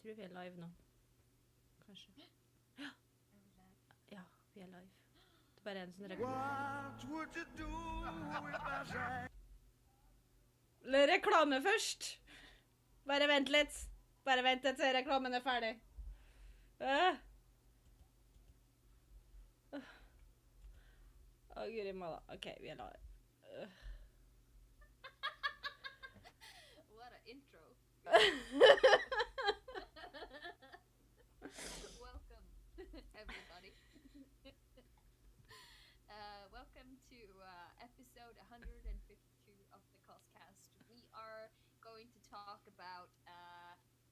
tror vi er live nå. Kanskje. Ja, vi er live. Det er bare en sånn reklame først! Bare vent litt. Bare vent til reklamen er ferdig. Å, guri malla. OK, vi er live. What an intro. Welcome, everybody. Welcome to episode 152 of the CosCast. We are going to talk about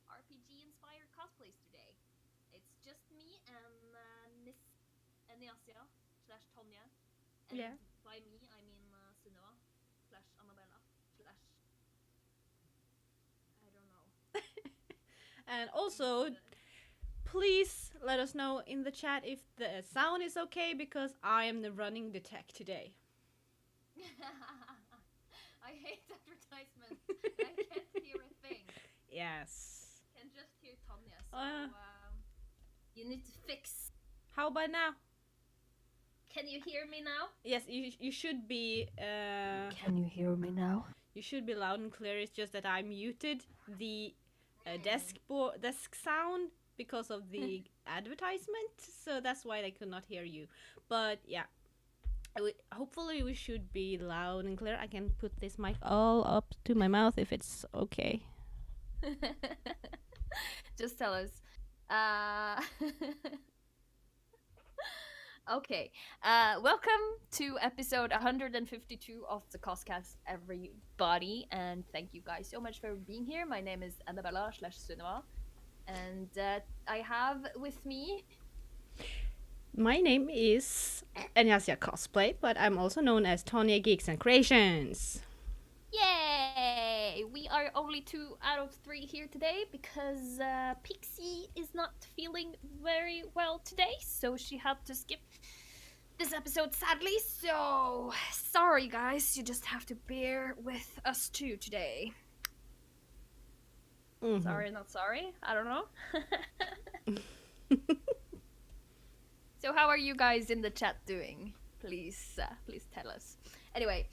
RPG-inspired cosplays today. It's just me and Niasia / Tonya. And Yeah. by me, I mean Sunniva / Annabella / I don't know. And also, please let us know in the chat if the sound is okay, because I am running the tech today. I hate advertisements. I can't hear a thing. Yes. I can just hear Tonya, so you need to fix. How about now? Can you hear me now? Yes, you should be. Can you hear me now? You should be loud and clear. It's just that I muted the desk sound because of the advertisement, so that's why I could not hear you. But yeah, hopefully we should be loud and clear. I can put this mic all up to my mouth if it's okay. Just tell us. Okay. Welcome to episode 152 of the CosCast, everybody, and thank you guys so much for being here. My name is Annabella / Sunniva, and I have with me. My name is Enyasia Cosplay, but I'm also known as Tonya Geeks and Creations. Yay! We are only 2 out of 3 here today because Pixie is not feeling very well today, so she had to skip this episode, sadly. So, sorry guys, you just have to bear with us two today. Mm-hmm. Sorry, not sorry. I don't know. So, how are you guys in the chat doing? Please tell us. Anyway,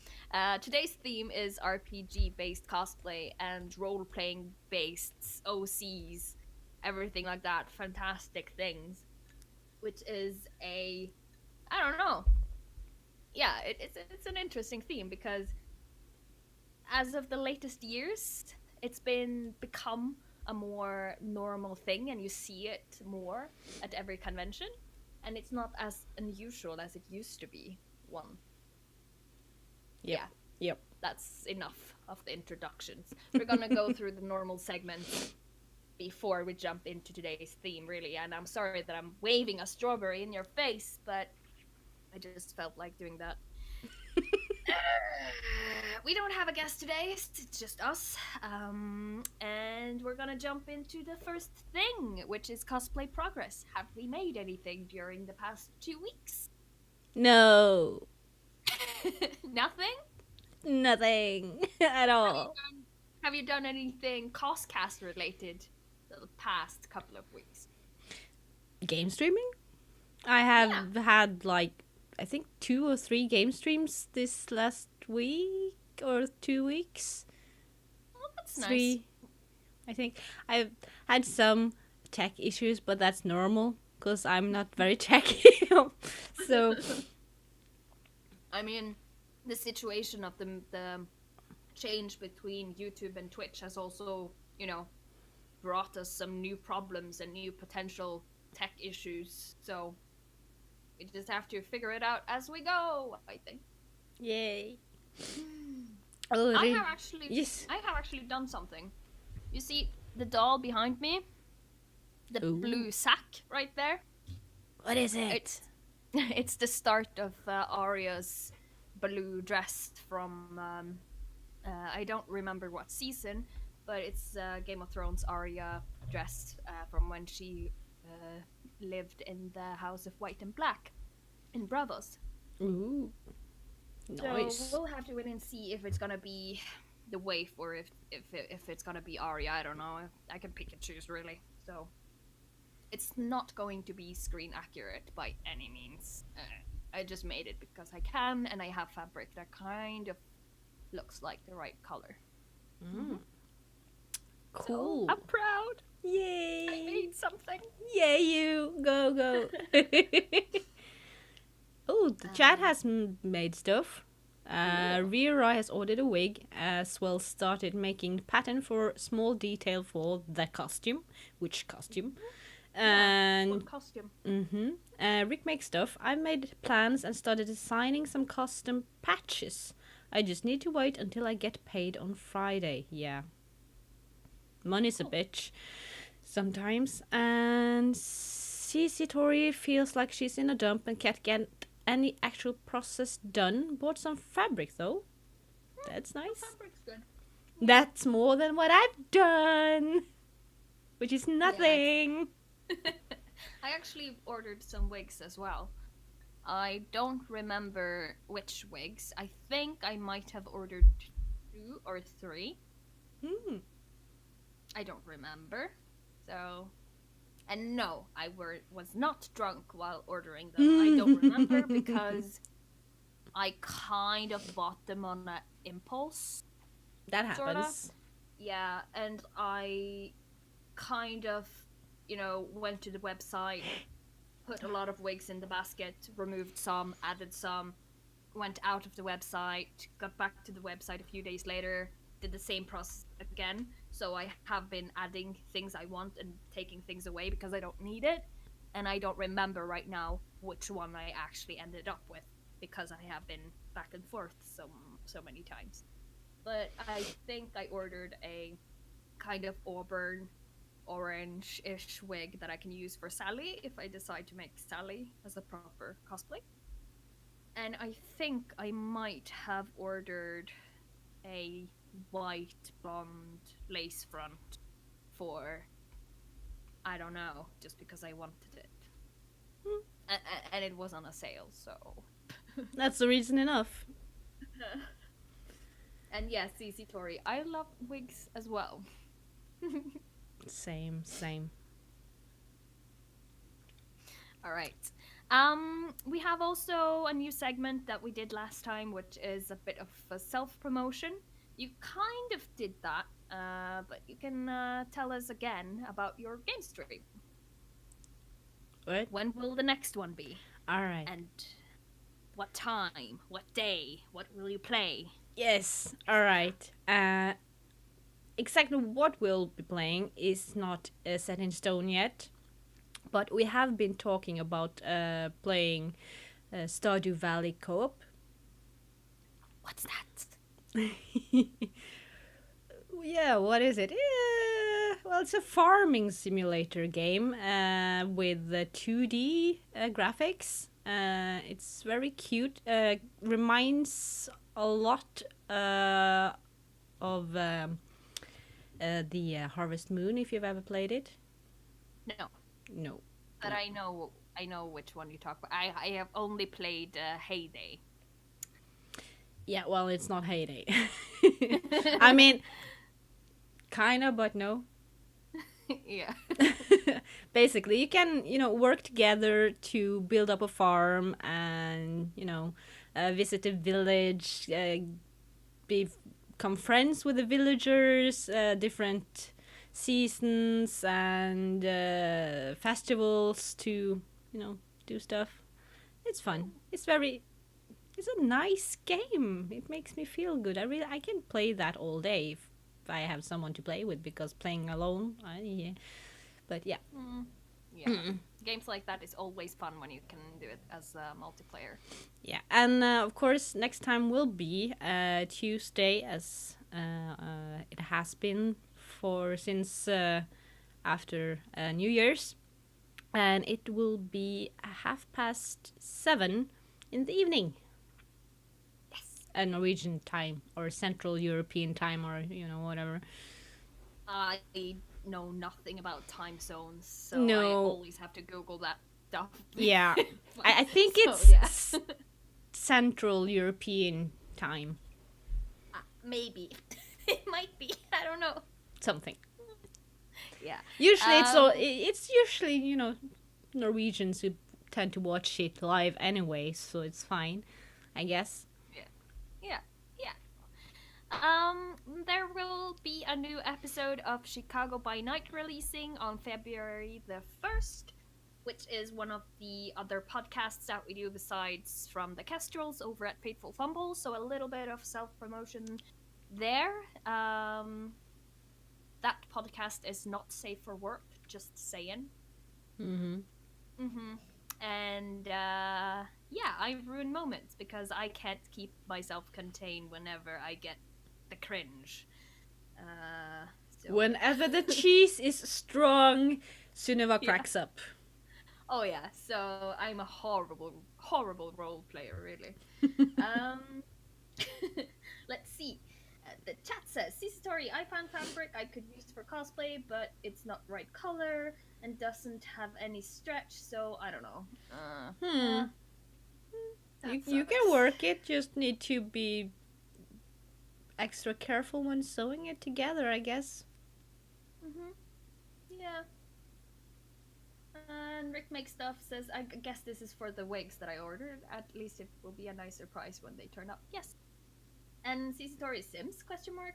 today's theme is RPG-based cosplay and role-playing-based OCs, everything like that, fantastic things, which is I don't know. Yeah, it's an interesting theme because as of the latest years, it's become a more normal thing, and you see it more at every convention, and it's not as unusual as it used to be. Yep. Yeah. Yep. That's enough of the introductions. We're gonna go through the normal segments before we jump into today's theme, really. And I'm sorry that I'm waving a strawberry in your face, but I just felt like doing that. We don't have a guest today, it's just us. And we're gonna jump into the first thing, which is cosplay progress. Have we made anything during the past 2 weeks? No. Nothing? Nothing at all. Have you done anything CosCast related the past couple of weeks? Game streaming? I have had like, I think 2 or 3 game streams this last week or 2 weeks. Oh, that's 3. nice. I think I've had some tech issues, but that's normal because I'm not very techy. So I mean, the situation of the change between YouTube and Twitch has also, brought us some new problems and new potential tech issues. So we just have to figure it out as we go, I think. yay. I have actually Yes. done something. You see the doll behind me? The blue sack right there? What is it? It's the start of Arya's blue dress from I don't remember what season, but it's Game of Thrones Arya dress from when she lived in the House of White and Black in Bravos. Ooh. Nice. So we'll have to wait and see if it's gonna be the waif or if it's gonna be Arya. I don't know. I can pick and choose really. So it's not going to be screen accurate by any means. I just made it because I can, and I have fabric that kind of looks like the right color. Mm. So Cool. I'm proud. I Yay! made something. Yay, you! Go, go! Oh, the chat has made stuff. Rira has ordered a wig, as well started making pattern for small detail for the costume. Which costume? And What costume? Rick makes stuff. I made plans and started designing some custom patches. I just need to wait until I get paid on Friday. Yeah. Money's a bitch sometimes. And Cici Tori feels like she's in a dump and can't get any actual process done. Bought some fabric though. That's nice. Fabric's good. That's more than what I've done. Which is nothing. I actually ordered some wigs as well. I don't remember which wigs. I think I might have ordered 2 or 3. I don't remember. So, and no, I was not drunk while ordering them. I don't remember because I kind of bought them on an impulse. That happens. Sorta. Yeah, and I kind of, went to the website, put a lot of wigs in the basket, removed some, added some, went out of the website, got back to the website a few days later, did the same process again. So I have been adding things I want and taking things away because I don't need it. And I don't remember right now which one I actually ended up with because I have been back and forth so many times. But I think I ordered a kind of auburn orange-ish wig that I can use for Sally if I decide to make Sally as a proper cosplay. And I think I might have ordered a white blonde lace front for, I don't know, just because I wanted it. And it was on a sale, so... That's the reason enough. And yes, Cici Tori, I love wigs as well. Same. All right. We have also a new segment that we did last time, which is a bit of a self-promotion. You kind of did that, but you can tell us again about your game stream. What? When will the next one be? All right. And what time? What day? What will you play? Yes. All right. Exactly what we'll be playing is not set in stone yet, but we have been talking about playing Stardew Valley co-op. What's that? Yeah, what is it? Well, it's a farming simulator game with 2D graphics. It's very cute. Reminds a lot of the Harvest Moon, if you've ever played it. No. But I know which one you talk about. I have only played Heyday. Yeah, well, it's not Heyday. I mean, kinda, but no. Yeah. Basically, you can, work together to build up a farm and, visit a village, become friends with the villagers, different seasons and festivals to, do stuff. It's fun. It's a nice game. It makes me feel good. I can play that all day if I have someone to play with, because playing alone, but yeah. Yeah. Games like that is always fun when you can do it as a multiplayer. Yeah, and of course next time will be Tuesday, as it has been since after New Year's, and it will be 7:30 in the evening. Norwegian time or Central European time, or whatever. I know nothing about time zones, so No. I always have to Google that stuff. Yeah, I think So, it's Central European time. maybe. might be. I don't know. Something. Yeah. Usually Um, it's usually, Norwegians who tend to watch it live anyway, so it's fine, I guess. yeah. Yeah. Yeah. There will be a new episode of Chicago by Night releasing on February the 1st, which is one of the other podcasts that we do besides from the Kestrels over at Fateful Fumble. So a little bit of self promotion there. That podcast is not safe for work, just saying. Mm-hmm. Mm-hmm. And yeah, I ruin moments because I can't keep myself contained whenever I get the cringe. So yeah. Whenever the cheese is strong, Sunniva Yeah. cracks up. Oh yeah. So I'm a horrible, horrible role player, really. Um, let's see. The chat says, "See story. I found fabric I could use for cosplay, but it's not right color and doesn't have any stretch. So I don't know. Hmm. That You can sucks. work it, just need to be extra careful when sewing it together, I guess. Mhm. Yeah." And Rick Makes Stuff says, "I guess this is for the wigs that I ordered. At least it will be a nicer price when they turn up." Yes. And CC Tori Sims? Question mark.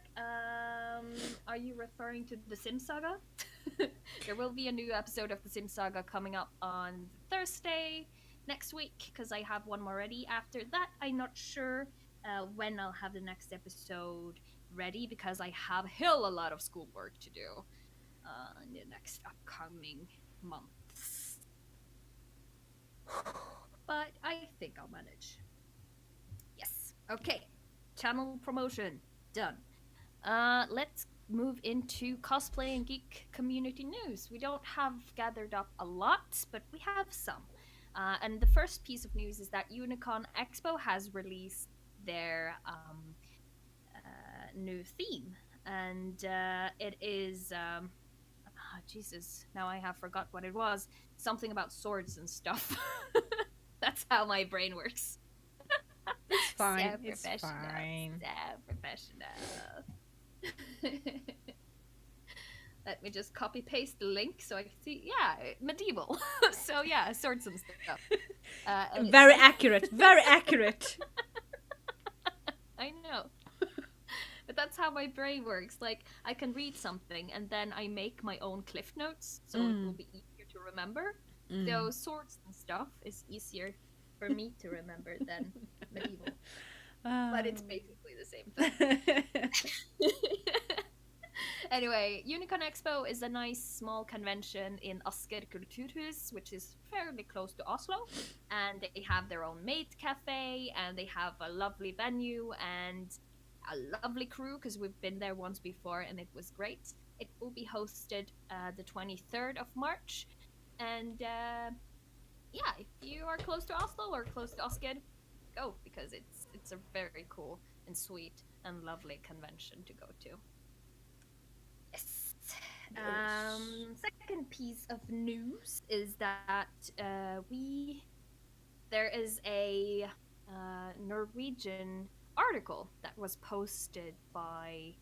Are you referring to the Sims Saga? There will be a new episode of the Sims Saga coming up on Thursday next week because I have one more ready. After that, I'm not sure when I'll have the next episode ready because I have a lot of schoolwork to do in the next upcoming months. But I think I'll manage. Yes. Okay. Channel promotion done. Let's move into cosplay and geek community news. We don't have gathered up a lot, but we have some. And the first piece of news is that Unicon Expo has released their new theme, and it is Jesus. Now I have forgot what it was. Something about swords and stuff. That's how my brain works. It's fine. So It's professional. fine. So professional. Let me just copy paste the link so I can see. Yeah, medieval. So yeah, swords and stuff. Very accurate. Very accurate. I know. But that's how my brain works. Like, I can read something and then I make my own cliff notes so it will be easier to remember. So swords and stuff is easier for me to remember than medieval. But it's basically the same thing. Anyway, Unicon Expo is a nice small convention in Asker Kulturhus, which is fairly close to Oslo. And they have their own maid cafe, and they have a lovely venue and a lovely crew because we've been there once before and it was great. It will be hosted the 23rd of March. And yeah, if you are close to Oslo or close to Asker, go because it's a very cool and sweet and lovely convention to go to. Yes. Second piece of news is that there is a Norwegian article that was posted by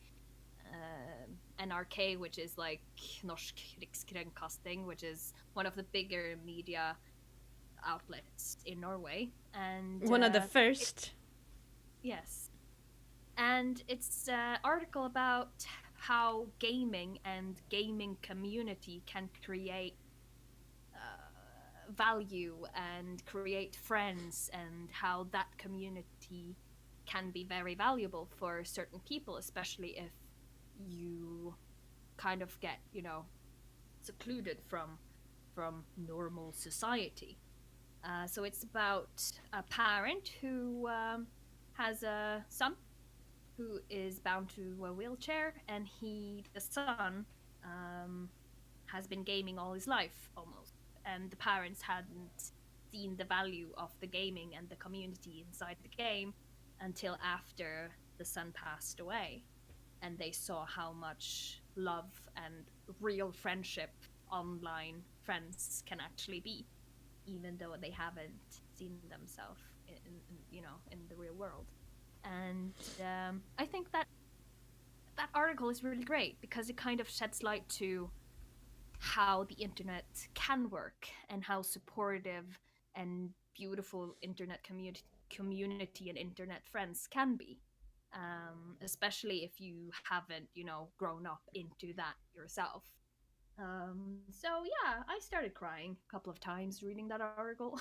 NRK, which is like Norsk Rikskringkasting, which is one of the bigger media outlets in Norway, and one of the first. Yes, and it's an article about how gaming and gaming community can create value and create friends, and how that community can be very valuable for certain people, especially if you kind of get, secluded from normal society. So it's about a parent who has a son who is bound to a wheelchair, and the son, has been gaming all his life almost, and the parents hadn't seen the value of the gaming and the community inside the game until after the son passed away, and they saw how much love and real friendship online friends can actually be, even though they haven't seen themselves in the real world. And I think that article is really great because it kind of sheds light to how the internet can work and how supportive and beautiful internet community and internet friends can be, especially if you haven't, grown up into that yourself. So yeah, I started crying a couple of times reading that article.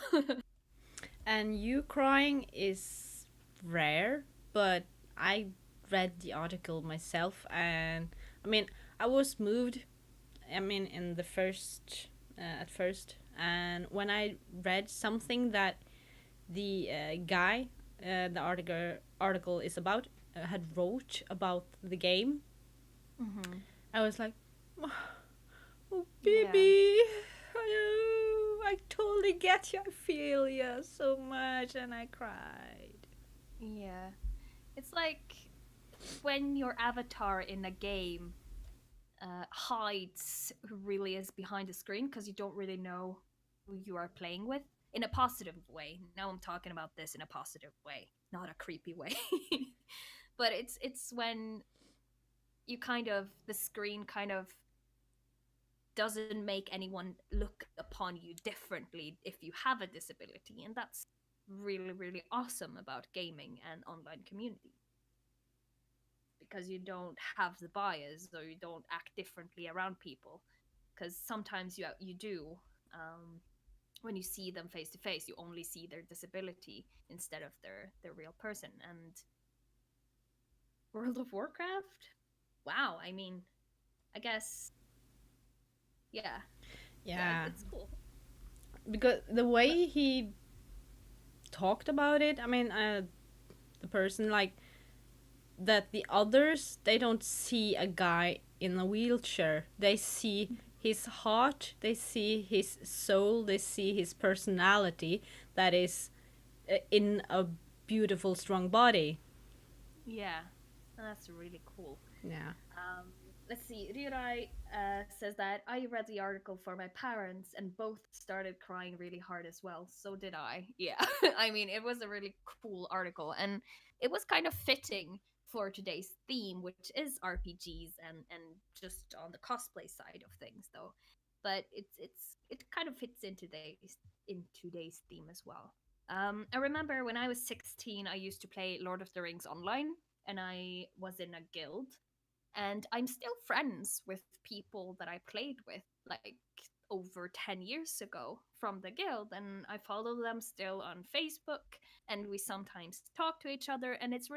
And you crying is rare, but I read the article myself, and I mean, I was moved. I mean, in the first at first, and when I read something that the guy, the article is about, had wrote about the game, Mm-hmm. I was like, oh, Yeah, baby, I totally get you. I feel you so much, and I cried. yeah. It's like when your avatar in a game hides who really is behind the screen because you don't really know who you are playing with in a positive way. Now I'm talking about this in a positive way, not a creepy way. But it's when you kind of the screen kind of doesn't make anyone look upon you differently if you have a disability, and that's really really awesome about gaming and online community because you don't have the bias or you don't act differently around people because sometimes you do. When you see them face to face you only see their disability instead of their real person. And World of Warcraft, wow, I mean, I guess, yeah, yeah, Yeah, it's cool. because the But way he talked about it, I mean, the person like that, the others, they don't see a guy in a wheelchair. They see his heart, they see his soul, they see his personality that is in a beautiful, strong body. yeah, that's really cool. Yeah. Um, let's see. Ryurai says that I read the article for my parents and both started crying really hard as well. So did I. Yeah. I mean, it was a really cool article and it was kind of fitting for today's theme, which is RPGs and just on the cosplay side of things though. But it kind of fits in today's theme as well. I remember when I was 16, I used to play Lord of the Rings online and I was in a guild and I'm still friends with people that I played with like over 10 years ago from the guild, and I follow them still on Facebook, and we sometimes talk to each other, and it's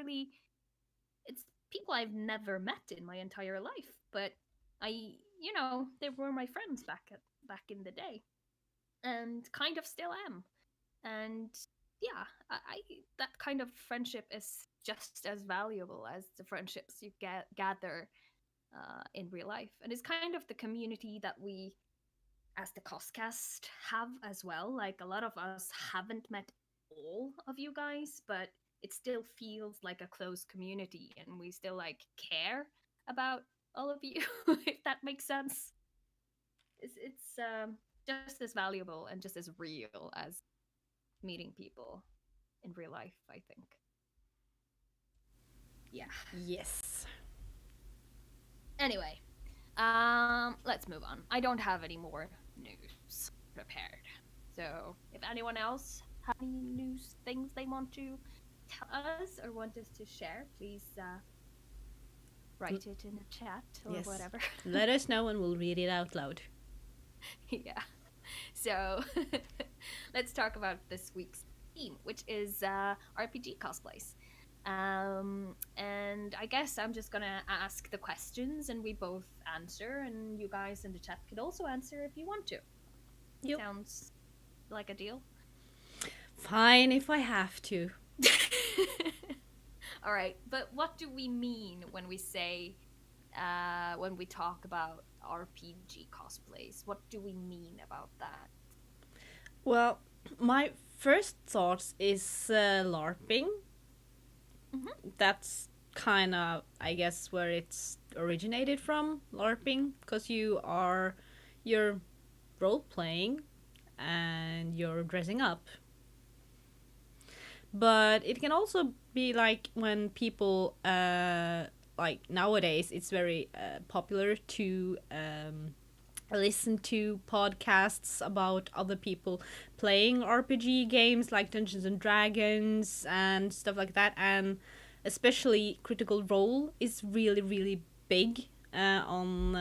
people I've never met in my entire life, but they were my friends back in the day and kind of still am. And yeah, I that kind of friendship is just as valuable as the friendships you gather in real life. And it's kind of the community that we, as the CosCast, have as well. Like a lot of us haven't met all of you guys, but it still feels like a close community, and we still like care about all of you, if that makes sense. It's just as valuable and just as real as meeting people in real life, I think. Yeah. Yes. Anyway, let's move on. I don't have any more news prepared. So, if anyone else have any news things they want to tell us or want us to share, please write it in the chat or Yes. whatever. Let us know and we'll read it out loud. Yeah. So, let's talk about this week's theme, which is RPG cosplays. And I guess I'm just gonna ask the questions and we both answer, and you guys in the chat could also answer if you want to. Yep. Sounds like a deal. Fine if I have to. All right, but what do we mean when we say, when we talk about RPG cosplays? What do we mean about that? Well, my first thoughts is LARPing. Mm-hmm. That's kind of, I guess, where it's originated from, LARPing, because you're role playing and you're dressing up. But it can also be like when people like nowadays it's very popular to listen to podcasts about other people playing RPG games like Dungeons and Dragons and stuff like that, and especially Critical Role is really really big on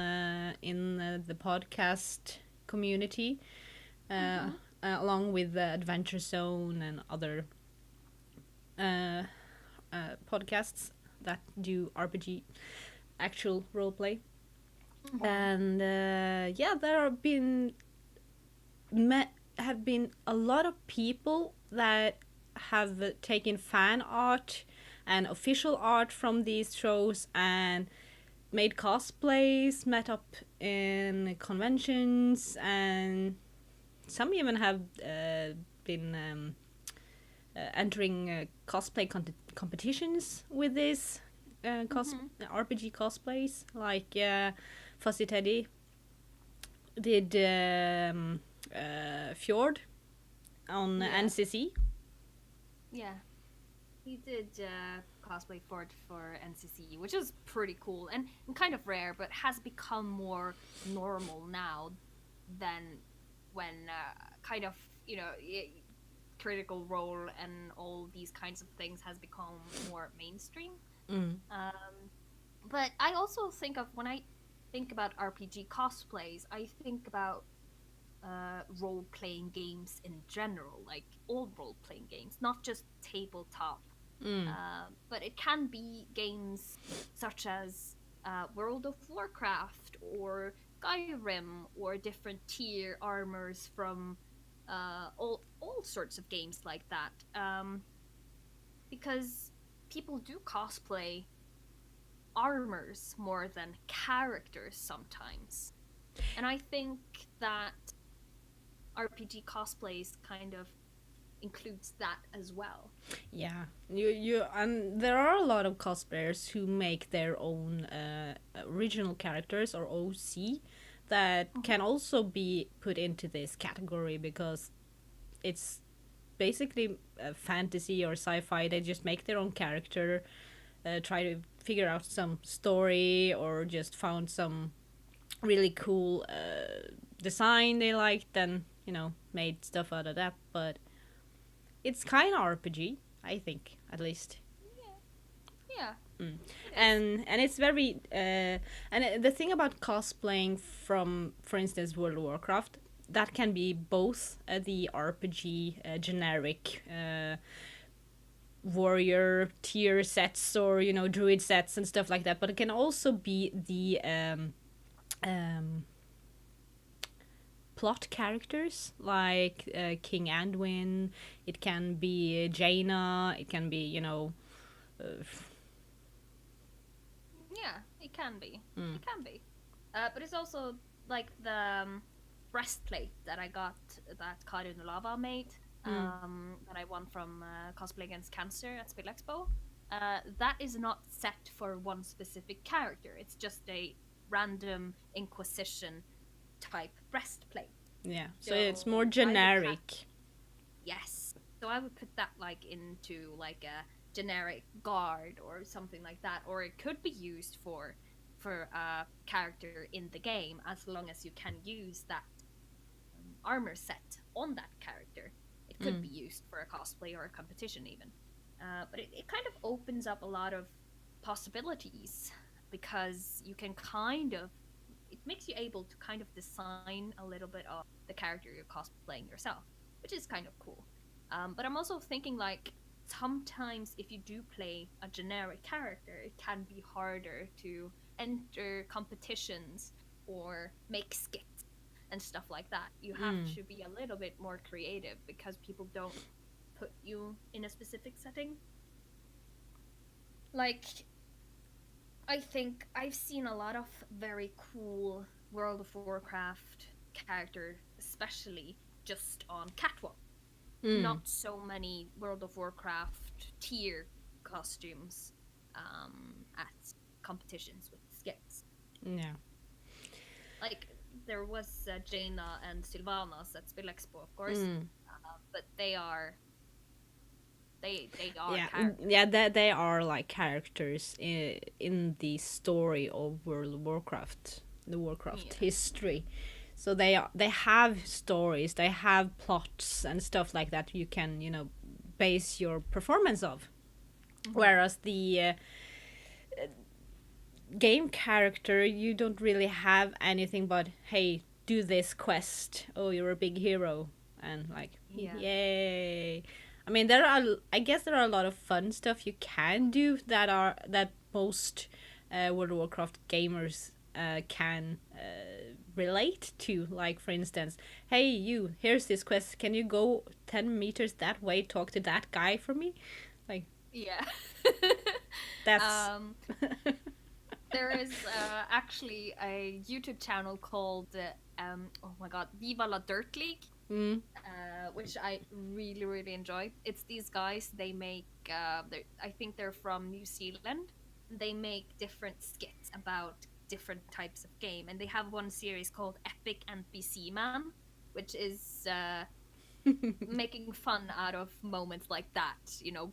in the podcast community, Mm-hmm. along with the Adventure Zone and other uh, podcasts that do RPG actual roleplay. Mm-hmm. And yeah, there have been a lot of people that have taken fan art and official art from these shows and made cosplays, met up in conventions, and some even have been entering cosplay competitions with this Mm-hmm. RPG cosplays. Like Fuzzy Teddy did Fjord on Yeah. NCC. Yeah. He did cosplay for NCC, which is pretty cool and kind of rare, but has become more normal now than when kind of Critical Role and all these kinds of things has become more mainstream. Mm. Um, but I also think of when I think about RPG cosplays, I think about role playing games in general, like all role playing games, not just tabletop. Mm. But it can be games such as World of Warcraft or Skyrim or different tier armors from all sorts of games like that. Because people do cosplay armors more than characters sometimes. And I think that RPG cosplays kind of includes that as well. Yeah, you and there are a lot of cosplayers who make their own original characters or OC that Mm-hmm. can also be put into this category because it's basically fantasy or sci-fi. They just make their own character, try to figure out some story, or just found some really cool design they liked, and made stuff out of that. But it's kind of RPG, I think, at least. Yeah, Mm. it is. And it's very and the thing about cosplaying from, for instance, World of Warcraft, that can be both the RPG generic warrior tier sets, or druid sets and stuff like that, but it can also be the um, plot characters like King Anduin. It can be Jaina. It can be uh, Yeah, it can be. mm, It can be. But it's also like the breastplate that I got that Karin Lava made, mm, that I won from Cosplay Against Cancer at Spill Expo. That is not set for one specific character. It's just a random Inquisition type breastplate. yeah. So it's more So I would have generic. yes. So I would put that like into like a generic guard or something like that, or it could be used for a character in the game as long as you can use that armor set on that character. It could Mm, be used for a cosplay or a competition even. But it kind of opens up a lot of possibilities because you can kind of it makes you able to kind of design a little bit of the character you're cosplaying yourself, which is kind of cool. But I'm also thinking like sometimes if you do play a generic character, it can be harder to enter competitions or make skits and stuff like that. You have mm, to be a little bit more creative because people don't put you in a specific setting. Like I think I've seen a lot of very cool World of Warcraft character, especially just on catwalk. mm, Not so many World of Warcraft tier costumes at competitions with skits. yeah. Like there was Jaina and Sylvanas at Spill Expo, of course, Mm, but they are They are Yeah, characters. yeah, they are like characters in the story of World of Warcraft, the Warcraft Yeah. history. So they have stories, they have plots and stuff like that you can, base your performance of. Hmm. Whereas the game character, you don't really have anything but, hey, do this quest. Oh, you're a big hero, and like, Yeah. yay. I mean, I guess there are a lot of fun stuff you can do that most World of Warcraft gamers can relate to. Like, for instance, hey, you, here's this quest. Can you go 10 meters that way, talk to that guy for me? Like, Yeah. that's. um, there is actually a YouTube channel called oh my god, Viva la Dirt League, Mm, which I really really enjoy. It's these guys. They make I think they're from New Zealand. They make different skits about different types of game, and they have one series called Epic NPC Man, which is making fun out of moments like that,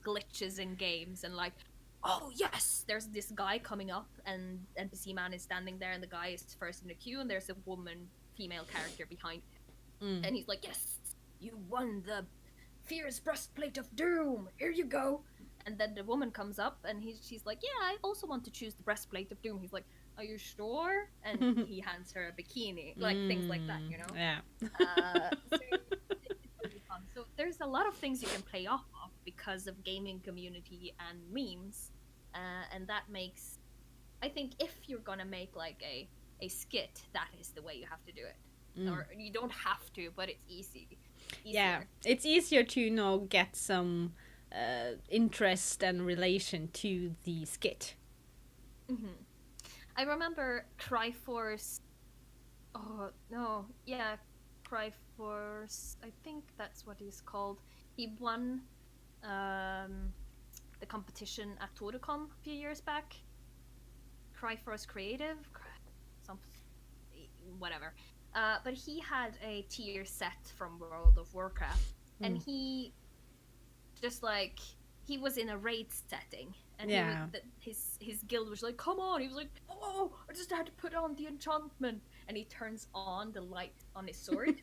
glitches in games and like, oh yes, there's this guy coming up and NPC man is standing there and the guy is first in the queue and there's a woman female character behind him. mm. And he's like, yes, you won the fierce breastplate of doom. Here you go. And then the woman comes up and she's like, yeah, I also want to choose the breastplate of doom. He's like, are you sure? And he hands her a bikini, like things like that, Yeah. So it's really fun. So there's a lot of things you can play off of because of gaming community and memes, and that makes, I think, if you're gonna make like a skit, that is the way you have to do it. Or you don't have to, but it's Yeah, easier. it's easier to get some interest and relation to the skit. Hmm. I remember Cryforce. Oh no, yeah, Cryforce. I think that's what he's called. He won um, the competition at Toricon a few years back. Cryforce Creative, some whatever. But he had a tier set from World of Warcraft, and Mm. he just like he was in a raid setting, and he was Yeah. his guild was like, "Come on!" He was like, "Oh, I just had to put on the enchantment," and he turns on the light on his sword.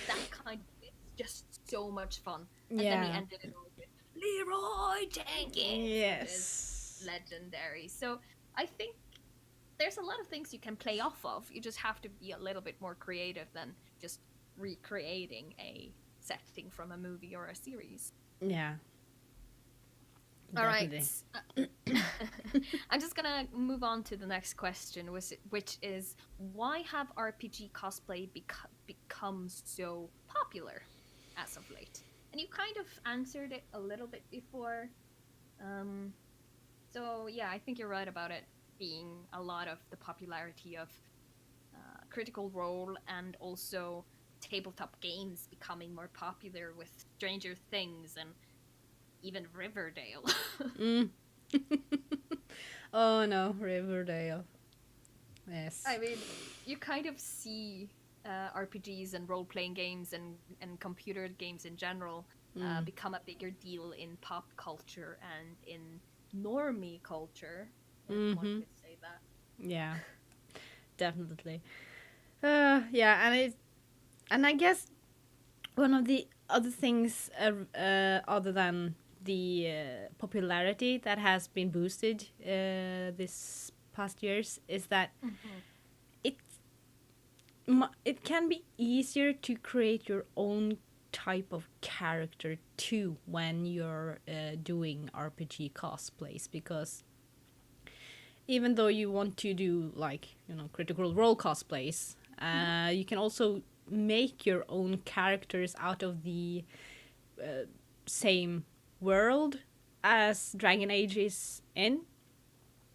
That kind of it's just so much fun. And then he Yeah. ended it all with Leroy Jenkins, which is Yes. legendary. So I think there's a lot of things you can play off of. You just have to be a little bit more creative than just recreating a setting from a movie or a series. Yeah. All right. Definitely. I'm just gonna move on to the next question, which is why have RPG cosplay become so popular as of late? And you kind of answered it a little bit before. Um, so yeah, I think you're right about it being a lot of the popularity of Critical Role and also tabletop games becoming more popular with Stranger Things and even Riverdale. Mm. Oh no, Riverdale. Yes. I mean, you kind of see RPGs and role playing games and computer games in general become a bigger deal in pop culture and in normie culture, if one Mm-hmm. could say that. Yeah. Definitely. Yeah, and I guess one of the other things, other than the popularity that has been boosted this past years, is that Mm-hmm. it it can be easier to create your own type of character too when you're doing RPG cosplays, because even though you want to do, like, Critical Role cosplays, you can also make your own characters out of the same world as Dragon Age is in,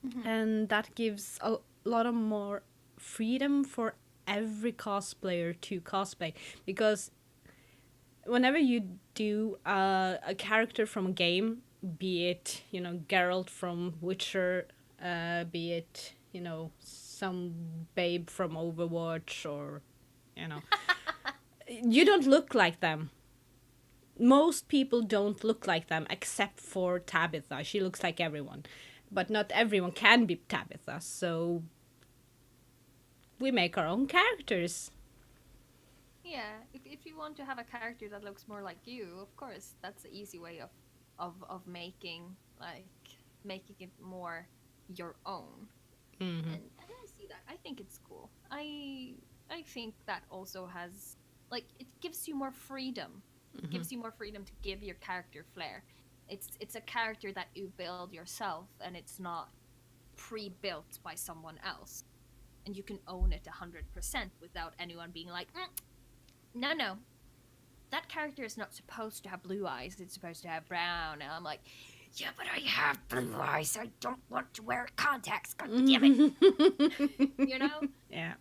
Mm-hmm. and that gives a lot of more freedom for every cosplayer to cosplay, because whenever you do a character from a game, be it Geralt from Witcher, be it some babe from Overwatch, or you know you don't look like them. most people don't look like them except for Tabitha. She looks like everyone, but not everyone can be Tabitha. So we make our own characters. Yeah, if you want to have a character that looks more like you, of course, that's the easy way of making like making it more your own. Mm-hmm. And I see that. I think it's cool. I think that also has like it gives you more freedom. It Mm-hmm. gives you more freedom to give your character flair. It's a character that you build yourself, and it's not pre-built by someone else, and you can own it 100% without anyone being like, no, no, that character is not supposed to have blue eyes. It's supposed to have brown. And I'm like, yeah, but I have blue eyes. I don't want to wear contacts. God damn it. You know, Yeah.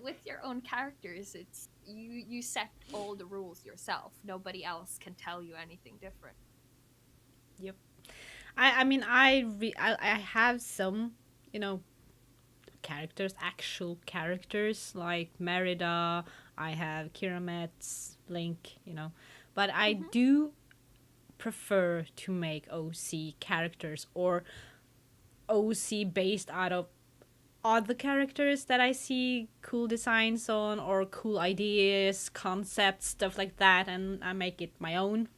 with your own characters, it's you set all the rules yourself. Nobody else can tell you anything different. Yep. I mean I have some, you know, characters, actual characters like Merida. I have Kirametz, Link, you know, but I Mm-hmm. do prefer to make OC characters or OC based out of other characters that I see cool designs on or cool ideas, concepts, stuff like that, and I make it my own.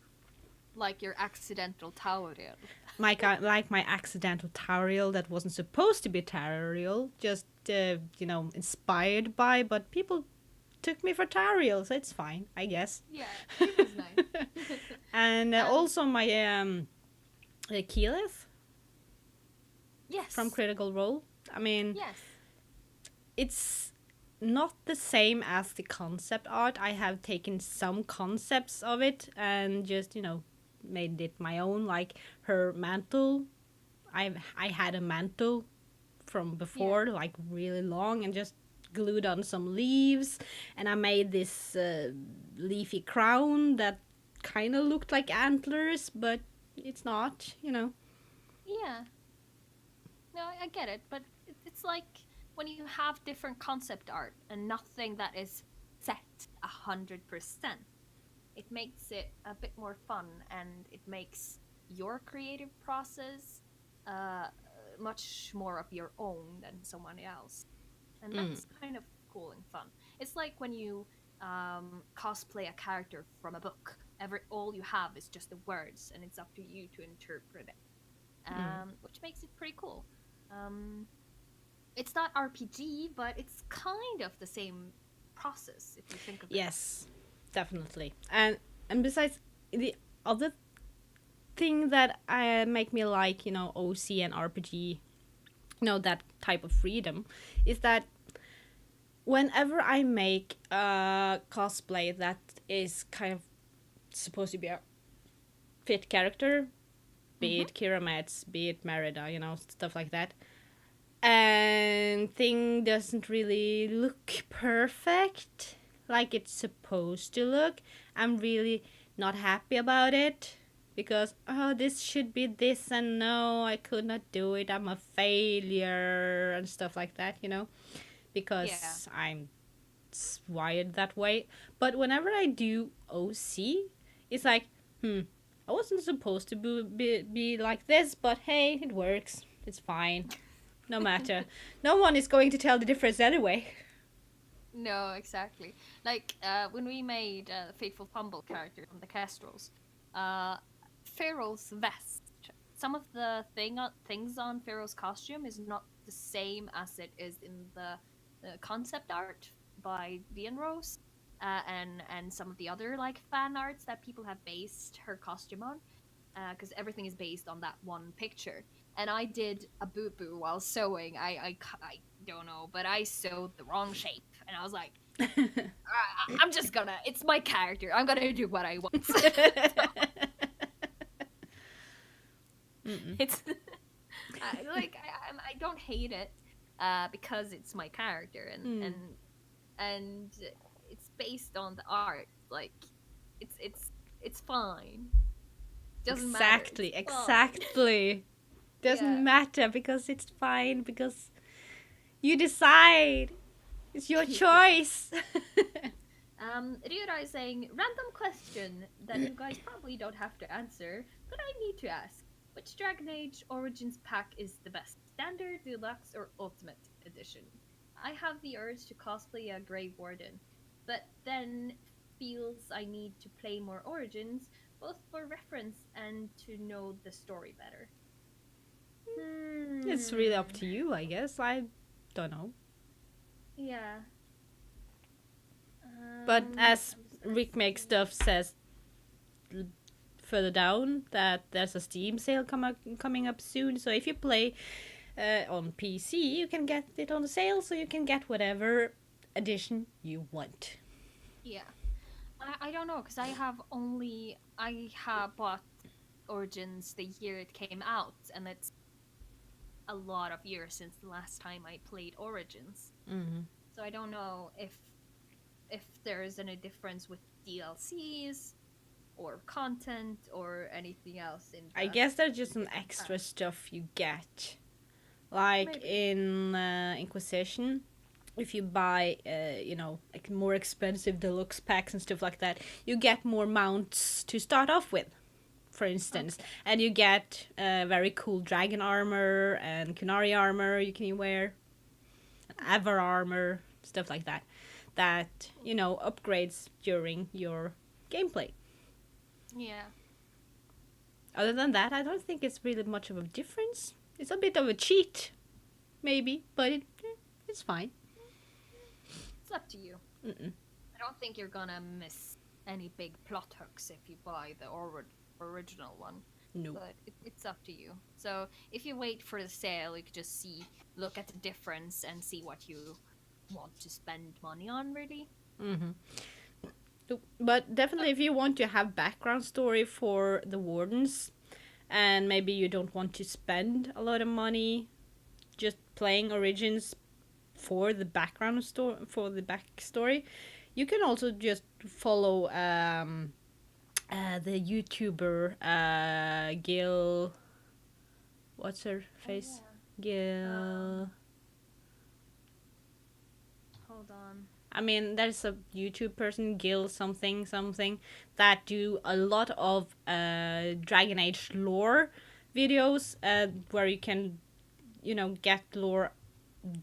Like your accidental Tauriel. Like my accidental Tariel that wasn't supposed to be Tariel, just you know, inspired by, but people took me for Tariel, so it's fine, I guess. Yeah, it was nice. And also my Keyleth Yes. from Critical Role. I mean, Yes. it's not the same as the concept art. I have taken some concepts of it and just, you know, made it my own. Like her mantle, I had a mantle from before, like really long, and just glued on some leaves, and I made this leafy crown that kind of looked like antlers, but it's not, you know. Yeah. No, I get it, but it's like when you have different concept art and nothing that is set 100%, it makes it a bit more fun, and it makes your creative process much more of your own than someone else, and that's kind of cool and fun. It's like when you cosplay a character from a book. All you have is just the words, and it's up to you to interpret it, which makes it pretty cool. It's not RPG, but it's kind of the same process if you think of it. Yes, definitely. And besides, the other thing that make me like, you know, OC and RPG, you know, that type of freedom, is that whenever I make a cosplay that is kind of supposed to be a fit character, be it Kira Metz, be it Merida, you know, stuff like that, and thing doesn't really look perfect like it's supposed to look, I'm really not happy about it, because oh, this should be this, and no, I could not do it, I'm a failure and stuff like that, you know, because Yeah. I'm wired that way. But whenever I do OC, it's like, I wasn't supposed to be like this, but hey, it works, it's fine, no matter. No one is going to tell the difference anyway. No, exactly. Like when we made Fateful Fumble character from the Castrals, Pharaoh's vest. Some of the things on Pharaoh's costume is not the same as it is in the concept art by Vian Rose, and some of the other like fan arts that people have based her costume on, because everything is based on that one picture. And I did a boo boo while sewing. I don't know, but I sewed the wrong shape, and I was like, I'm just gonna. It's my character. I'm gonna do what I want. It's I don't hate it because it's my character, and it's based on the art. Like it's fine. Doesn't Exactly, matter. exactly. Doesn't Yeah. matter because it's fine, because you decide. It's your choice. Ryura is saying, random question that you guys probably don't have to answer, but I need to ask. Which Dragon Age Origins pack is the best? Standard, Deluxe, or Ultimate Edition? I have the urge to cosplay a Grey Warden, but then feels I need to play more Origins, both for reference and to know the story better. It's really up to you, I guess. I don't know. Yeah. But as I'm just gonna Rick Make Stuff says further down, that there's a Steam sale coming up soon. So if you play on PC, you can get it on sale, so you can get whatever edition you want. Yeah. I don't know, because I have bought Origins the year it came out, and it's a lot of years since the last time I played Origins. Mm-hmm. So I don't know if there is any difference with DLCs or content or anything else in the I guess there's just some extra stuff you get. Like Maybe. in Inquisition, if you buy, like more expensive deluxe packs and stuff like that, you get more mounts to start off with, for instance. Okay. And you get very cool dragon armor and Kunari armor you can wear, Avar armor, stuff like that. That, upgrades during your gameplay. Yeah. Other than that, I don't think it's really much of a difference. It's a bit of a cheat, maybe, but it's fine. It's up to you. Mm-mm. I don't think you're gonna miss any big plot hooks if you buy the original one. No. But it's up to you. So if you wait for the sale, you could just look at the difference and see what you want to spend money on, really. Mm-hmm. But definitely, if you want to have background story for the wardens, and maybe you don't want to spend a lot of money just playing Origins for the background story, for the backstory, you can also just follow the YouTuber Gil. What's her face? Gil. Hold on. I mean, there's a YouTube person, Gil something, that do a lot of Dragon Age lore videos where you can, get lore,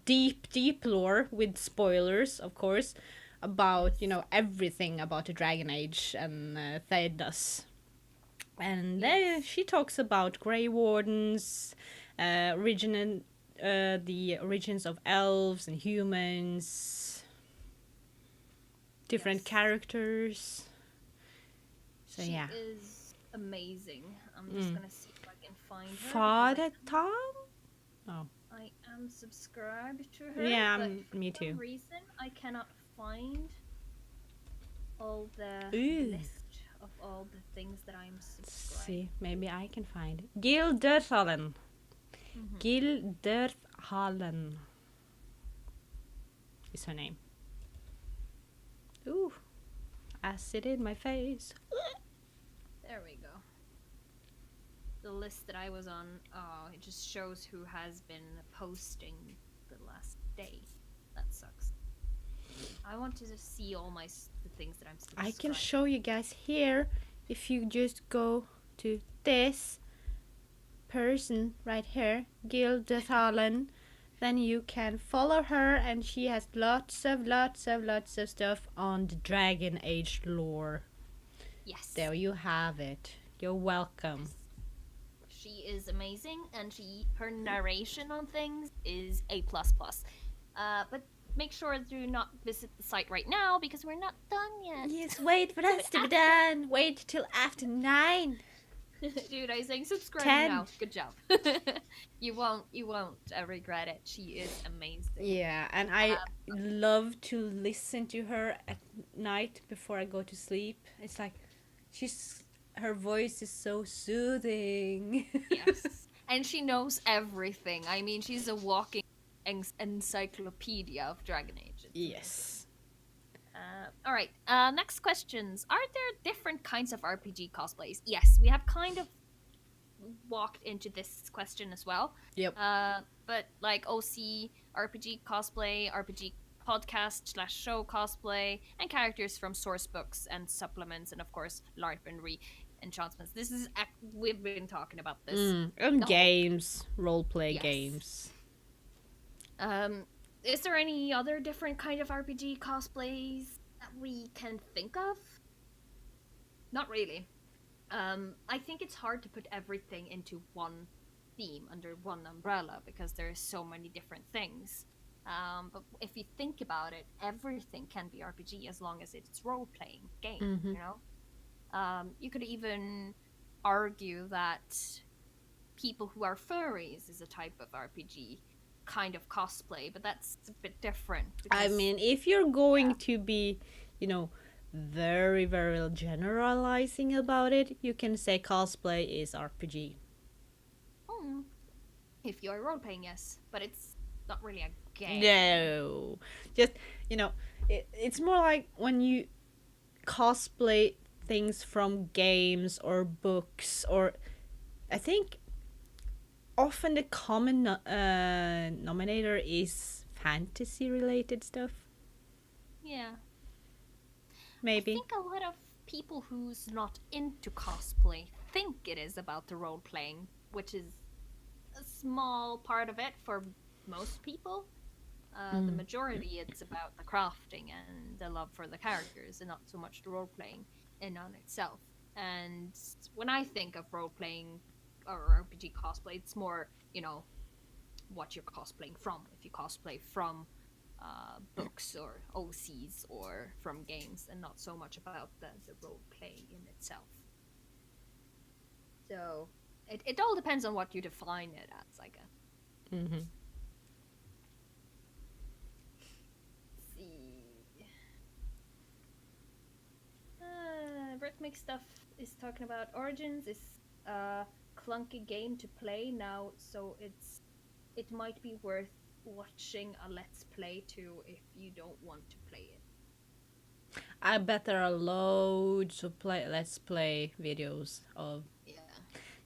deep lore with spoilers, of course, about, everything about the Dragon Age and Thedas. And there she talks about Grey Wardens, the origins of elves and humans, different characters. So she yeah. is amazing. I'm just gonna see if I can find her. Father Tom? Oh. I am subscribed to her. Yeah, but me for too. some reason, I cannot find all the Ooh. list of all the things that I'm Let's subscribed. see, maybe I can find it. Gil Derthalen. Gil Derthalen is her name. Ooh, acid in my face. There we go. The list that I was on, it just shows who has been posting the last day. That sucks. I want to just see all the things that I'm subscribed. I can show you guys here. If you just go to this person right here, Gil Derthalen, then you can follow her, and she has lots of stuff on the Dragon Age lore. Yes. There you have it. You're welcome. Yes. She is amazing, and her narration on things is A++. But make sure to not visit the site right now because we're not done yet. Yes, wait for us to be done. Wait till after 9. Dude, I was saying subscribe 10. now. Good job. You won't regret it. She is amazing. Yeah, and I love to listen to her at night before I go to sleep. It's like her voice is so soothing. Yes. And she knows everything. I mean, she's a walking encyclopedia of Dragon Age. Yes. All right. Next questions. Are there different kinds of RPG cosplays? Yes, we have kind of walked into this question as well. Yep. But like OC, RPG cosplay, RPG podcast slash show cosplay, and characters from source books and supplements, and of course, LARP and re-enchantments. We've been talking about this. And games, roleplay Yes. games. Is there any other different kind of RPG cosplays that we can think of? Not really. I think it's hard to put everything into one theme under one umbrella because there's so many different things. But if you think about it, everything can be RPG as long as it's role-playing game. You know, you could even argue that people who are furries is a type of RPG kind of cosplay, but that's a bit different. I mean, if you're going to be, you know, very, very generalizing about it, you can say cosplay is RPG. If you're role playing, yes, but it's not really a game. No, just, you know, it's more like when you cosplay things from games or books, or I think often the common nominator is fantasy related stuff. Yeah. Maybe. I think a lot of people who's not into cosplay think it is about the role playing, which is a small part of it for most people. The majority, it's about the crafting and the love for the characters, and not so much the role playing in on itself. And when I think of role playing or RPG cosplay, it's more, you know, what you're cosplaying from. If you cosplay from books or OCs or from games, and not so much about the role play in itself. So it all depends on what you define it as, I guess. See. Rhythmic stuff is talking about Origins is a clunky game to play now, so it might be worth watching a let's play too if you don't want to play it. I bet there are loads of let's play videos of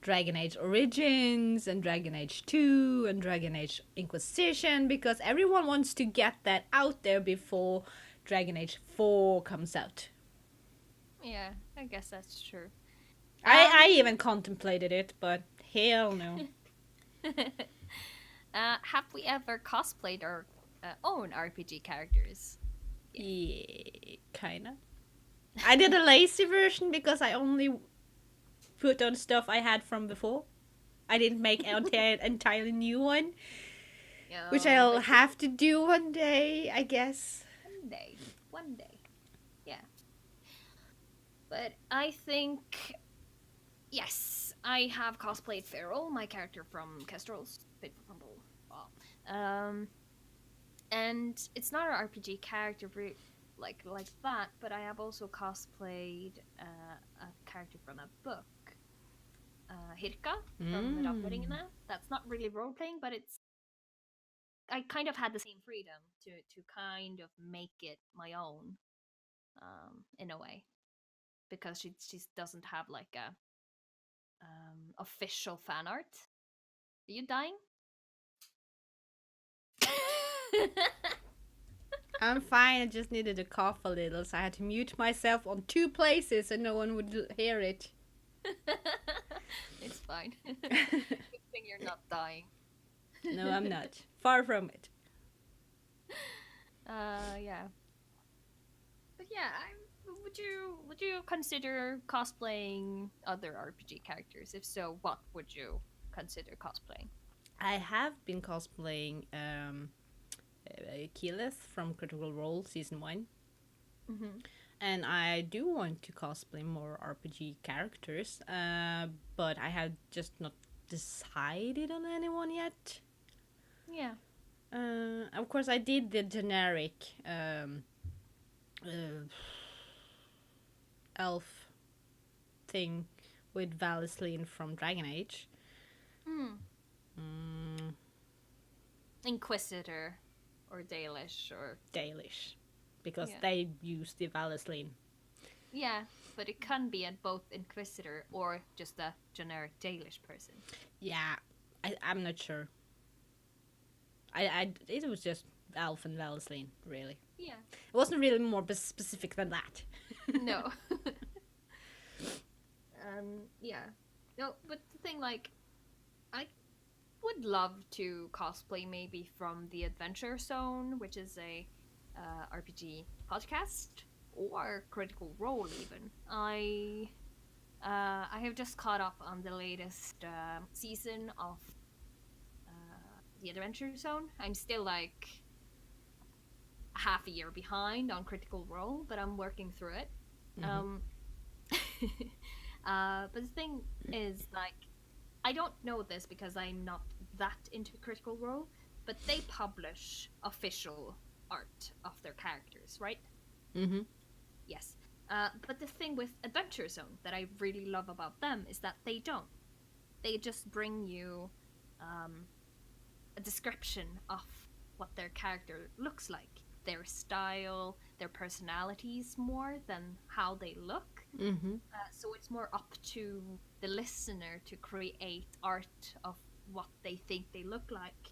Dragon Age Origins and Dragon Age 2 and Dragon Age Inquisition, because everyone wants to get that out there before Dragon Age 4 comes out. Yeah, I guess that's true. I even contemplated it, but hell no. Have we ever cosplayed our own RPG characters? Yeah, kinda. I did a lazy version because I only put on stuff I had from before. I didn't make an entirely new one, which I'll have to do one day, I guess. One day, yeah. But I think, yes, I have cosplayed Feral, my character from Kestrel's Fateful Rumble. And it's not an RPG character like that, but I have also cosplayed a character from a book. Hirka from the Dog Wedding in that. That's not really role playing, but I kind of had the same freedom to kind of make it my own, in a way, because she doesn't have like a official fan art. Are you dying? I'm fine, I just needed to cough a little, so I had to mute myself on 2 places so no one would hear it. It's fine. Good thing you're not dying. No, I'm not. Far from it. Yeah. But yeah, would you consider cosplaying other RPG characters? If so, what would you consider cosplaying? I have been cosplaying Keyleth from Critical Role Season 1. And I do want to cosplay more RPG characters, but I have just not decided on anyone yet. Yeah. Of course, I did the generic elf thing with Valisleen from Dragon Age. Inquisitor or Dalish or... Dalish. Because they use the Valisleen. Yeah, but it can be at both Inquisitor or just a generic Dalish person. Yeah, I'm not sure. It was just Alf and Valesline, really. Yeah. It wasn't really more specific than that. No. Yeah. No, but the thing, like, I would love to cosplay maybe from the Adventure Zone, which is a RPG podcast, or Critical Role even. I have just caught up on the latest season of the Adventure Zone. I'm still like half a year behind on Critical Role, but I'm working through it. Um, but the thing is, like, I don't know this because I'm not that into Critical Role, but they publish official art of their characters, right? Mm-hmm. Yes. But the thing with Adventure Zone that I really love about them is that they don't. They just bring you a description of what their character looks like, their style, their personalities more than how they look. Mm-hmm. So it's more up to the listener to create art of what they think they look like.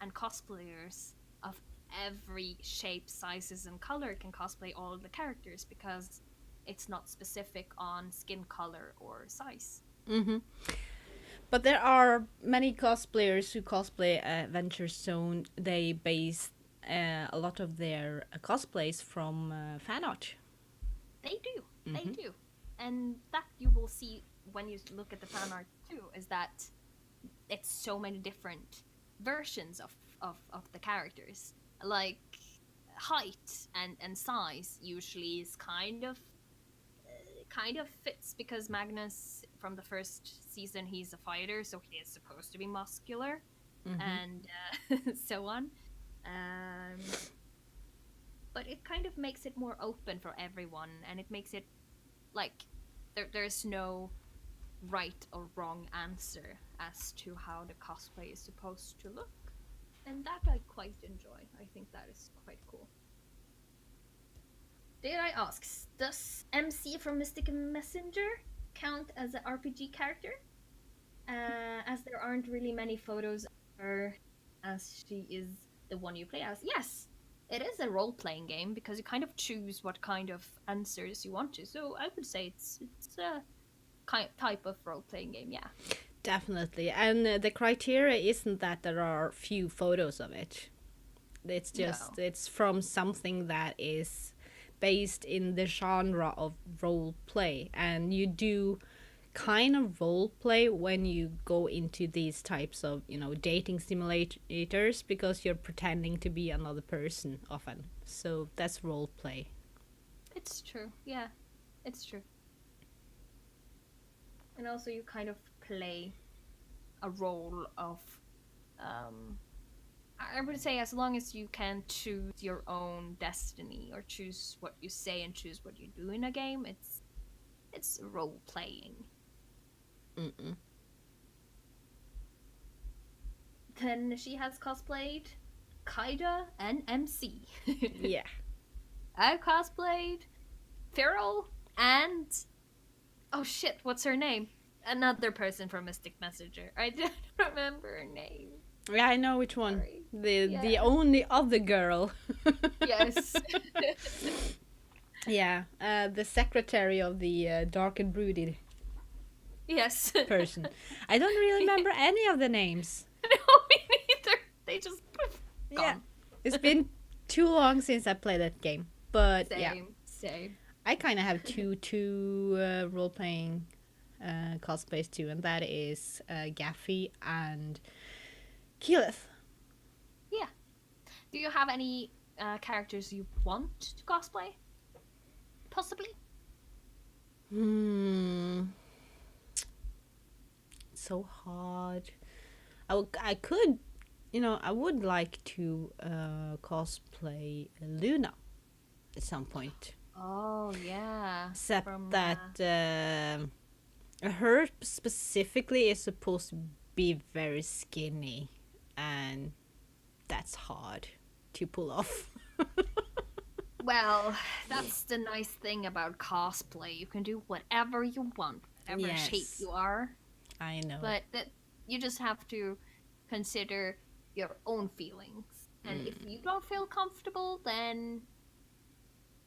And cosplayers of every shape, sizes, and color can cosplay all the characters because it's not specific on skin color or size. Mm-hmm. But there are many cosplayers who cosplay Adventure Zone. They base a lot of their cosplays from fan art. They do. They Mm-hmm. do. And that you will see when you look at the fan art too, is that it's so many different versions of the characters. Like height and size usually is kind of fits because Magnus from the first season, he's a fighter, so he is supposed to be muscular, Mm-hmm. and so on. But it kind of makes it more open for everyone, and it makes it like there's no right or wrong answer as to how the cosplay is supposed to look, and that I quite enjoy. I think that is quite cool. Did I ask, does MC from Mystic Messenger count as an RPG character? As there aren't really many photos of her, as she is the one you play as. Yes, it is a role-playing game because you kind of choose what kind of answers you want to. So I would say it's a type of role-playing game. Yeah. Definitely. And the criteria isn't that there are few photos of it. It's just, No. it's from something that is based in the genre of role play. And you do kind of role play when you go into these types of, dating simulators because you're pretending to be another person often. So that's role play. It's true. Yeah, it's true. And also you kind of play a role of I would say as long as you can choose your own destiny or choose what you say and choose what you do in a game, it's role playing. Mm-mm. Then she has cosplayed Kaida and MC. Yeah. I cosplayed Feral and oh shit, what's her name? Another person from Mystic Messenger. I don't remember her name. Yeah, I know which one. Sorry. The Yeah. only other girl. Yes. Yeah, the secretary of the Dark and Brooded Yes. person. I don't really remember any of the names. No, me neither. They just poof, Yeah, gone. it's been too long since I played that game. But Same, yeah, same. I kind of have two role playing cosplays too, and that is Gaffy and Keyleth. Yeah. Do you have any characters you want to cosplay? Possibly. So hard. I could, I would like to cosplay Luna at some point. Oh yeah. Except From, that her specifically is supposed to be very skinny, and that's hard to pull off. Well, that's the nice thing about cosplay. You can do whatever you want, whatever Yes. shape you are. I know. But that you just have to consider your own feelings And if you don't feel comfortable, then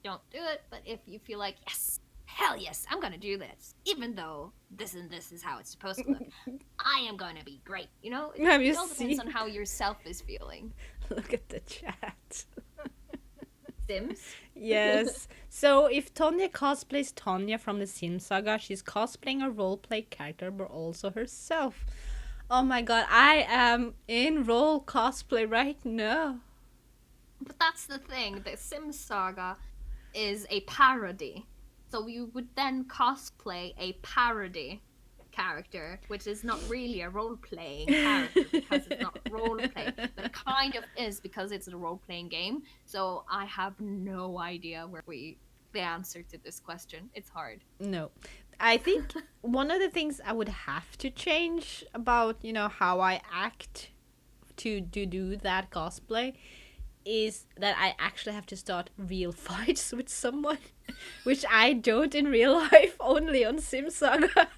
don't do it. But if you feel like, yes, hell yes, I'm gonna do this, even though this and this is how it's supposed to look, I am gonna be great. You know, Have you it all depends seen? on how yourself is feeling. Look at the chat. Sims? Yes. So if Tonya cosplays Tonya from the Sim Saga, she's cosplaying a roleplay character, but also herself. Oh my god, I am in role cosplay right now. But that's the thing, the Sims Saga is a parody. So you would then cosplay a parody character, which is not really a role-playing character because it's not role-play, but it kind of is because it's a role-playing game. So I have no idea where the answer to this question. It's hard. No. I think one of the things I would have to change about, how I act to do that cosplay is that I actually have to start real fights with someone, which I don't in real life, only on Sim Saga.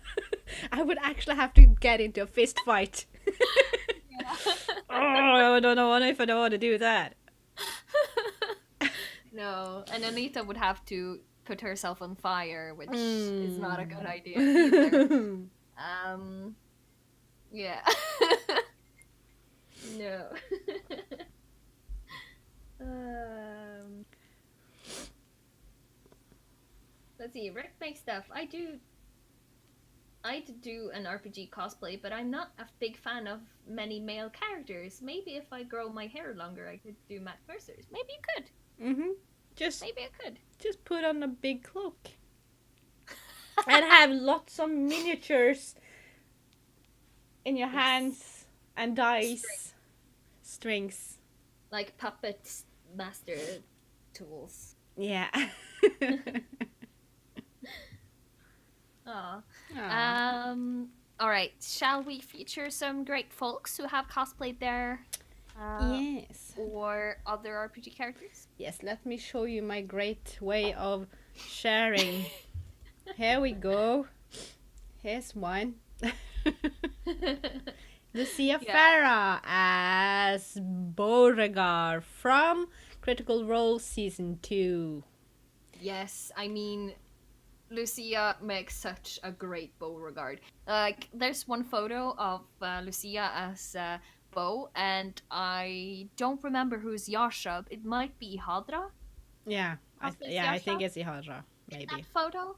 I would actually have to get into a fist fight. Oh, I don't know if I don't want to do that. No, and Anita would have to put herself on fire, which is not a good idea either. Yeah. No. Let's see. Rick makes stuff. I do an RPG cosplay, but I'm not a big fan of many male characters. Maybe if I grow my hair longer, I could do Matt Mercer's. Maybe you could. Maybe I could. Just put on a big cloak. And have lots of miniatures in your hands and dice. Strings. Like puppet master tools. Yeah. Aw. All right. Shall we feature some great folks who have cosplayed their yes. or other RPG characters? Yes, let me show you my great way of sharing. Here we go. Here's one. Lucia Farah as Beauregard from Critical Role Season 2. Yes, I mean, Lucia makes such a great Beauregard. Like, there's one photo of Lucia as Beau, and I don't remember who's Yasha. It might be Hadra. Yeah, I think it's Ihara, maybe. That photo?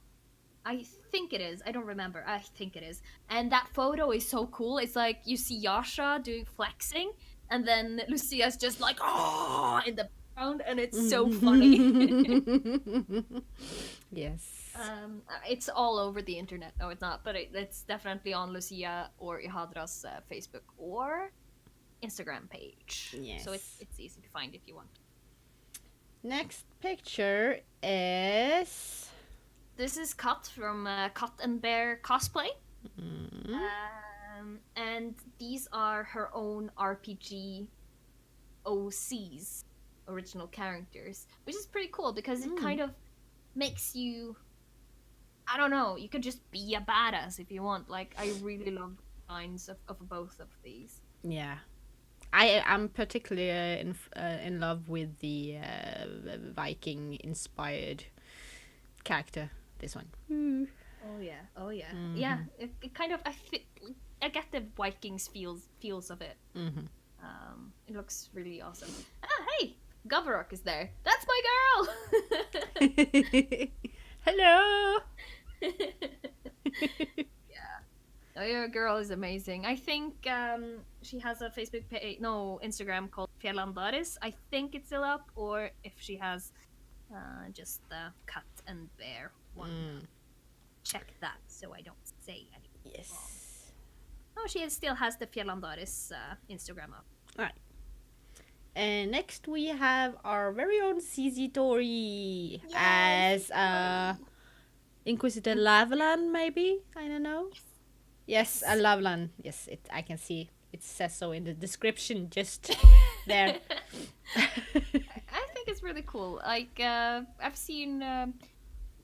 I think it is. I don't remember. I think it is. And that photo is so cool. It's like you see Yasha doing flexing, and then Lucia's just like, oh, in the background, and it's so funny. Yes. It's all over the internet. No, it's not, but it's definitely on Lucia or Ihadra's Facebook or Instagram page. Yes. So it's easy to find if you want. Next picture is... This is Kat from Kat and Bear Cosplay. And these are her own RPG OCs, original characters, which is pretty cool because it kind of makes you, I don't know, you could just be a badass if you want. Like, I really love the designs of both of these. Yeah. I'm particularly in love with the Viking-inspired character. This one. Oh yeah. Yeah. It kind of I get the Vikings feels of it. It looks really awesome. Ah, hey, Gavarok is there. That's my girl. Hello. Yeah. Oh, your girl is amazing. I think she has a Facebook page, no, Instagram called Fjellandaris. I think it's still up, or if she has just the Cat and Bear one. Check that so I don't say anything wrong. Oh, she still has the Fjellandaris Instagram up. Alright. And next we have our very own CZ Tori as Inquisitor Lavelan, maybe? I don't know. Yes, a Lavelan. Yes, I can see. It says so in the description just there. I think it's really cool. Like, I've seen...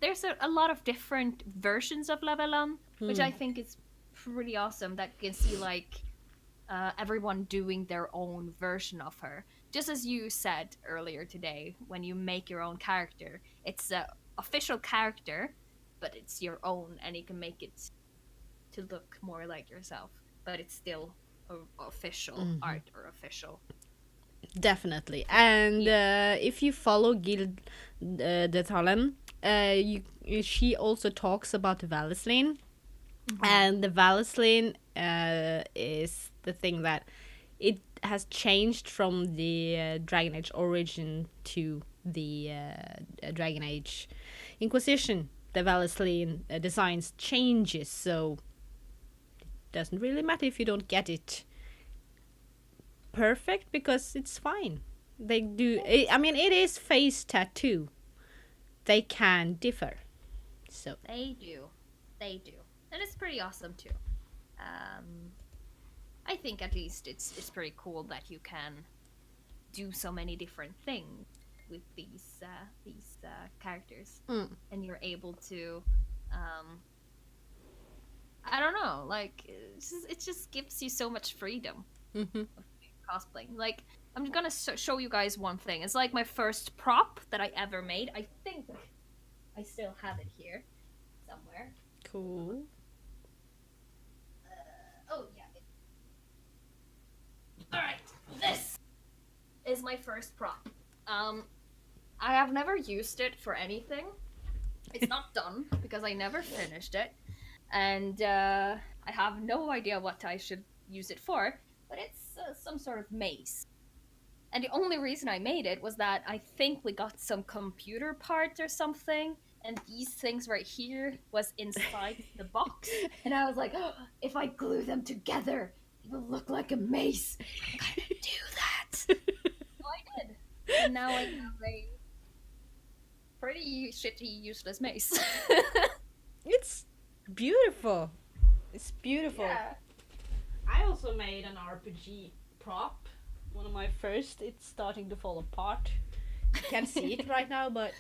there's a lot of different versions of Lavelan, which I think is pretty awesome. That you can see, like, everyone doing their own version of her. just as you said earlier today, when you make your own character, it's a official character, but it's your own, and you can make it to look more like yourself, but it's still official art or official. Definitely. And Yeah. if you follow Guild de Talen, she also talks about the Valislane. And the Valislane is the thing that it has changed from the Dragon Age origin to the Dragon Age Inquisition. The Valislane designs changes, so it doesn't really matter if you don't get it perfect because it's fine. They do. I mean, it is face tattoo. They can differ. So They do. They do. And it's pretty awesome too. Um, I think at least it's pretty cool that you can do so many different things with these characters, and you're able to, I don't know, like it just gives you so much freedom mm-hmm. of cosplaying. Like I'm gonna show you guys one thing. It's like my first prop that I ever made. I think I still have it here somewhere. Cool. Oh yeah. All right, this is my first prop. I have never used it for anything. It's not done because I never finished it, and I have no idea what I should use it for. But it's some sort of maze. And the only reason I made it was that I think we got some computer parts or something, and these things right here was inside the box. And I was like, oh, if I glue them together, it will look like a maze. I'm gonna do that. So I did. And now I have a pretty shitty, useless maze. It's beautiful. It's beautiful. Yeah. I also made an RPG prop. One of my first. It's starting to fall apart. You can't see it right now, but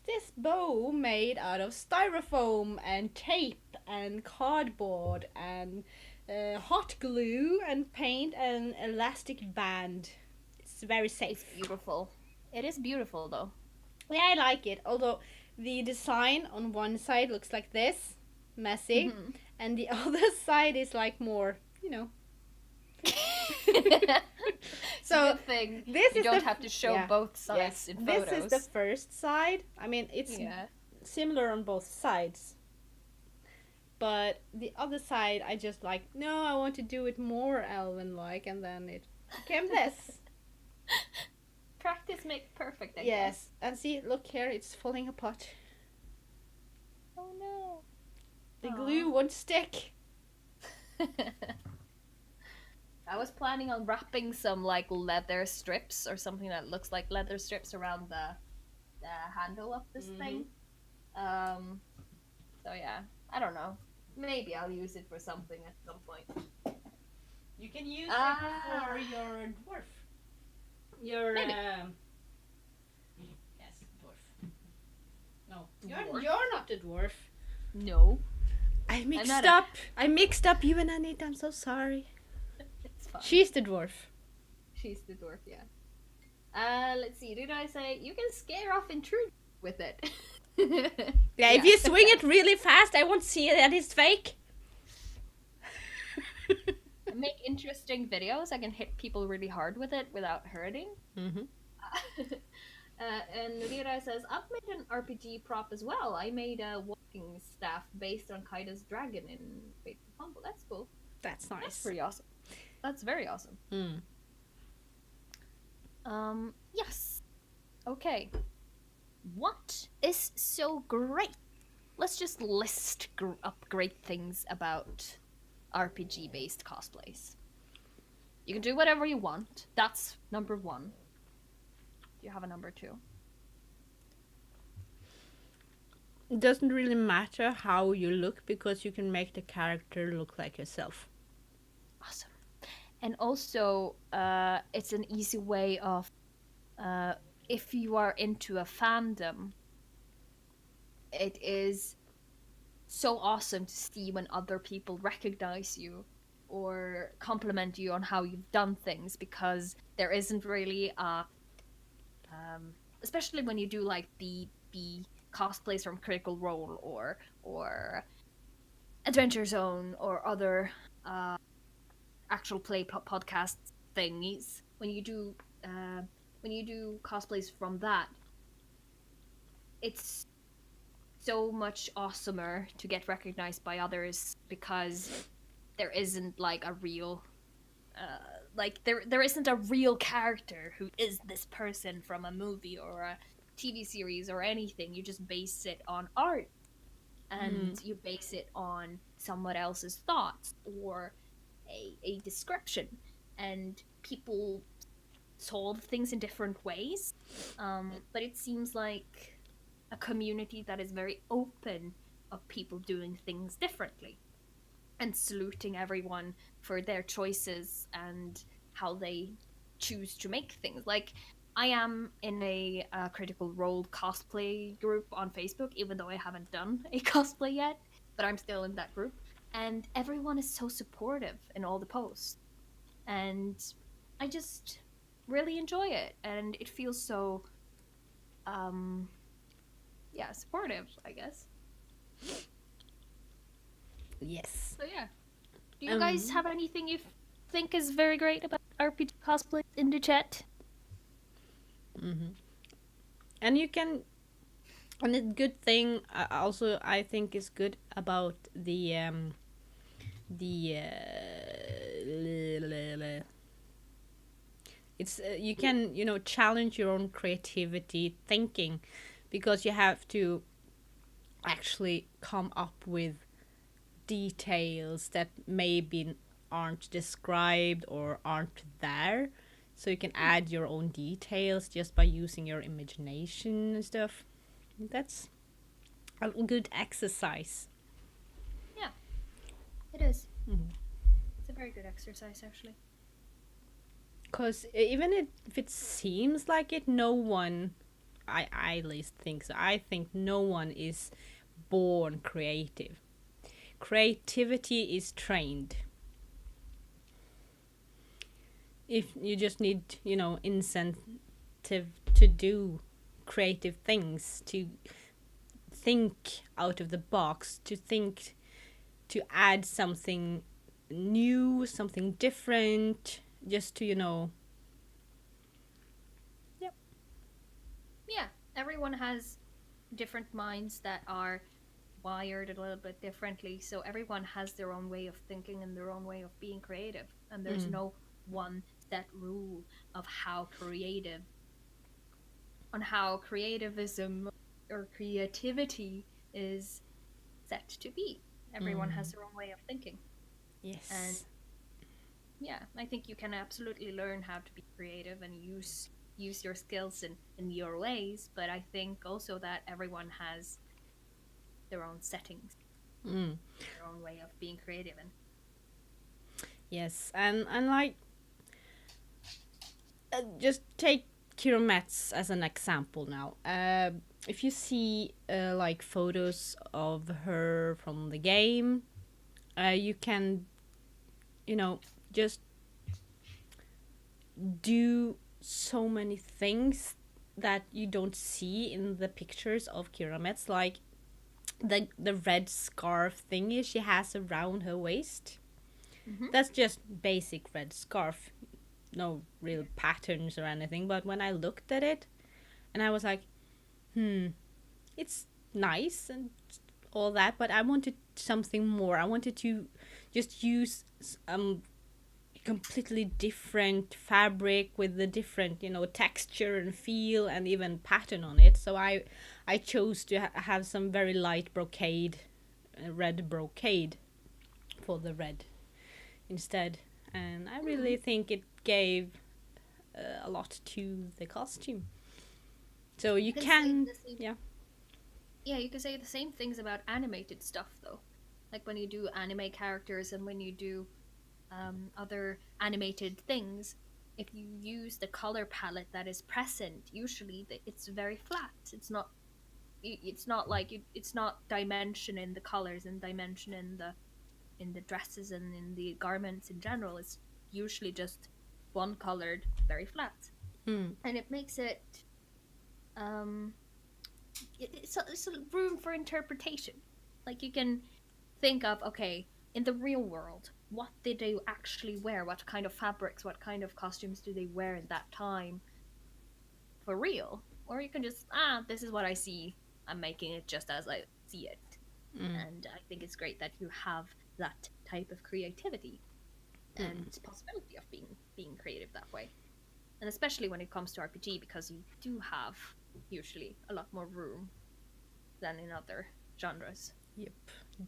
it's this bow made out of styrofoam and tape and cardboard and hot glue and paint and elastic band. It's very safe. It's beautiful. It is beautiful though. Yeah, I like it. Although the design on one side looks like this, messy, and the other side is like more, you know. So good thing this you is don't the have to show both sides in this photos. is the first side. I mean, it's similar on both sides. But the other side, I just like, no, I want to do it more elven-like, and then it became this. Practice makes perfect, I guess. Yes, and see, look here, it's falling apart. Oh no. The glue won't stick. I was planning on wrapping some like leather strips or something that looks like leather strips around the handle of this thing. So yeah, I don't know. Maybe I'll use it for something at some point. You can use it for your dwarf. Your Maybe. yes, dwarf. No, Dwarf? you're not a dwarf. No. I mixed not up. I mixed up you and Anita. I'm so sorry. It's fine. She's the dwarf. She's the dwarf, yeah. Let's see. Did I say you can scare off intruders with it? Yeah, if you swing it really fast, I won't see that it's fake. I make interesting videos. I can hit people really hard with it without hurting. Mm-hmm. And Lira says, I've made an RPG prop as well. I made a walking staff based on Kaida's dragon in Fate of Humble. That's cool. That's nice. That's pretty awesome. That's very awesome. Yes. Okay. What is so great? Let's just list up great things about RPG-based cosplays. You can do whatever you want. That's number one. Do you have a number two? It doesn't really matter how you look because you can make the character look like yourself. Awesome. And also, it's an easy way of, if you are into a fandom, it is so awesome to see when other people recognize you or compliment you on how you've done things, because there isn't really especially when you do like the cosplays from Critical Role or Adventure Zone or other actual play podcast thingies. When you do cosplays from that, it's so much awesomer to get recognized by others, because there isn't like a real there isn't a real character who is this person from a movie or a TV series or anything. You just base it on art, and you base it on someone else's thoughts or a description, and people solve things in different ways. But it seems like a community that is very open of people doing things differently and saluting everyone for their choices and how they choose to make things. Like, I am in a Critical Role cosplay group on Facebook, even though I haven't done a cosplay yet, but I'm still in that group. And everyone is so supportive in all the posts. And I just really enjoy it. And it feels so, yeah, supportive, I guess. Yes. So, yeah. Do you guys have anything you think is very great about RPG cosplay in the chat? And you can, and a good thing also I think is good about the it's you can challenge your own creativity thinking, because you have to actually come up with details that maybe aren't described or aren't there, so you can add your own details just by using your imagination and stuff. That's a good exercise. Yeah, it is. It's a very good exercise, actually. Because even if it seems like it, no one, I at least think so, I think no one is born creative. Creativity is trained. If you just need, incentive to do creative things, to think out of the box, to add something new, something different, just to, Yep. Yeah, everyone has different minds that are wired a little bit differently, so everyone has their own way of thinking and their own way of being creative, and there's no one set rule of how creativism or creativity is set to be. Everyone has their own way of thinking. Yes. And yeah, I think you can absolutely learn how to be creative and use your skills in your ways, but I think also that everyone has their own settings, their own way of being creative. And yes, and like, just take Kirometz as an example now. If you see like photos of her from the game, you can, just do so many things that you don't see in the pictures of Kirometz, like the red scarf thingy she has around her waist. That's just basic red scarf, no real patterns or anything. But when I looked at it, and I was like, it's nice and all that, but I wanted something more. I wanted to just use completely different fabric with the different, texture and feel and even pattern on it. So I chose to have some very light brocade, red brocade, for the red instead. And I really think it gave a lot to the costume. So you can yeah. Yeah, you can say the same things about animated stuff, though. Like when you do anime characters and when you do other animated things, if you use the color palette that is present, usually it's very flat. It's not like it's not dimension in the colors and dimension in the the dresses and in the garments in general is usually just one colored, very flat, and it makes it it's a room for interpretation. Like you can think of, okay, in the real world, what did they actually wear? What kind of fabrics, what kind of costumes do they wear in that time for real? Or you can just, this is what I see. I'm making it just as I see it. And I think it's great that you have that type of creativity and possibility of being creative that way. And especially when it comes to RPG, because you do have usually a lot more room than in other genres. Yep,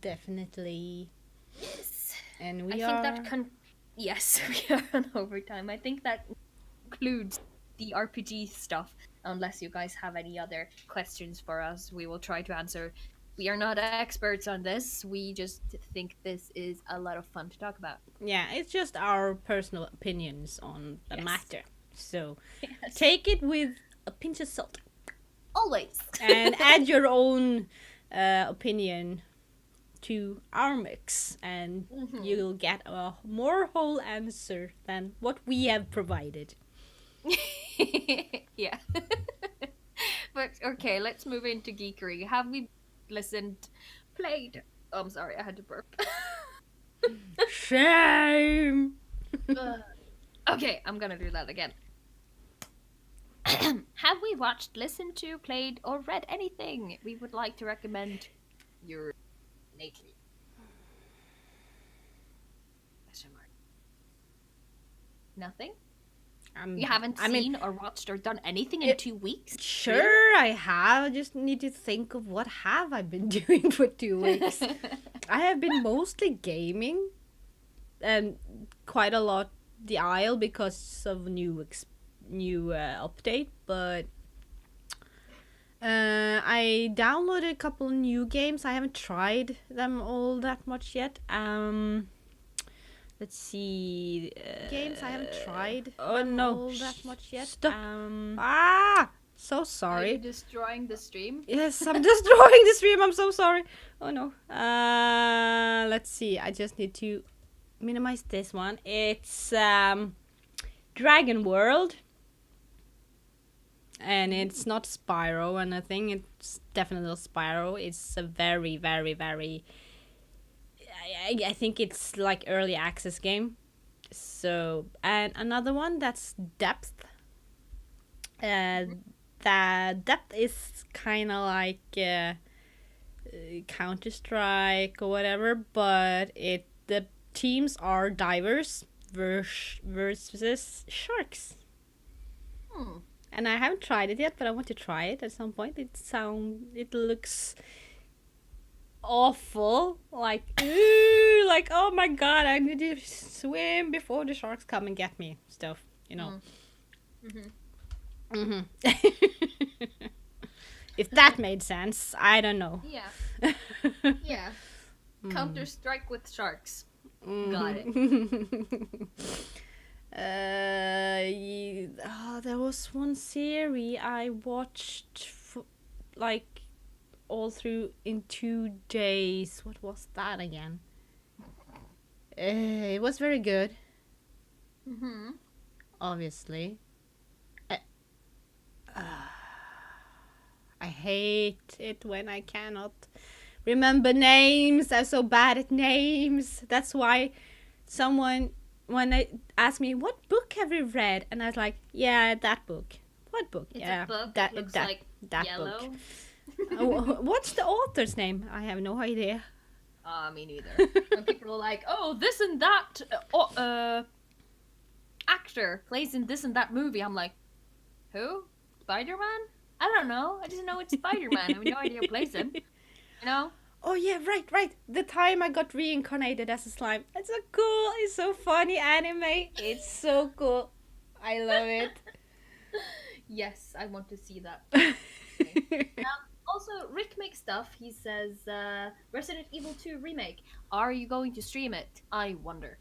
definitely. Yes. And we I are. think that yes, we are on overtime. I think that concludes the RPG stuff. Unless you guys have any other questions for us, we will try to answer. We are not experts on this. We just think this is a lot of fun to talk about. Yeah, it's just our personal opinions on the Yes. matter. So Yes. take it with a pinch of salt. Always. And add your own opinion to our mix, and you'll get a more whole answer than what we have provided. Yeah. But okay, let's move into geekery. Have we played? Oh, I'm sorry, I had to burp. Shame! Okay, I'm gonna do that again. Have we watched, listened to, played, or read anything we would like to recommend your lately? Question mark. Nothing? You haven't seen or watched or done anything in 2 weeks? Sure, Really? I have. I just need to think of what have I been doing for 2 weeks. I have been mostly gaming, and quite a lot the Isle because of new update. But I downloaded a couple new games. I haven't tried them all that much yet. Let's see. Games I haven't tried. Oh no! All that much yet. Stop! So Are sorry. you destroying the stream? Yes, I'm destroying the stream. I'm so sorry. Oh no. Let's see. I just need to minimize this one. It's Dragon World, and it's not Spyro, and I think it's definitely not Spyro. It's a very, very, very. I think it's like early access game. So, and another one that's Depth. That Depth is kind of like Counter-Strike or whatever, but the teams are divers versus sharks. And I haven't tried it yet, but I want to try it at some point. It looks awful, like ooh, like oh my god, I need to swim before the sharks come and get me, stuff, you know. If that made sense, I don't know. Yeah. Yeah. Counter-Strike with sharks. Got it. There was one series I watched like all through in 2 days. What was that again? It was very good. Obviously. I hate it when I cannot remember names. I'm so bad at names. That's why when they asked me, what book have you read? And I was like, yeah, that book. What book? It's yeah, a book that looks that like that yellow. book. What's the author's name? I have no idea. Me neither. When people are like, oh, this and that actor plays in this and that movie, I'm like, who? Spider-Man? I don't know. I just know it's Spider-Man. I have no idea who plays him. You know? Oh yeah, right. The time I got reincarnated as a slime. It's so cool. It's so funny anime. It's so cool. I love it. Yes, I want to see that. Okay. Also, Rick makes stuff. He says, Resident Evil 2 remake. Are you going to stream it? I wonder.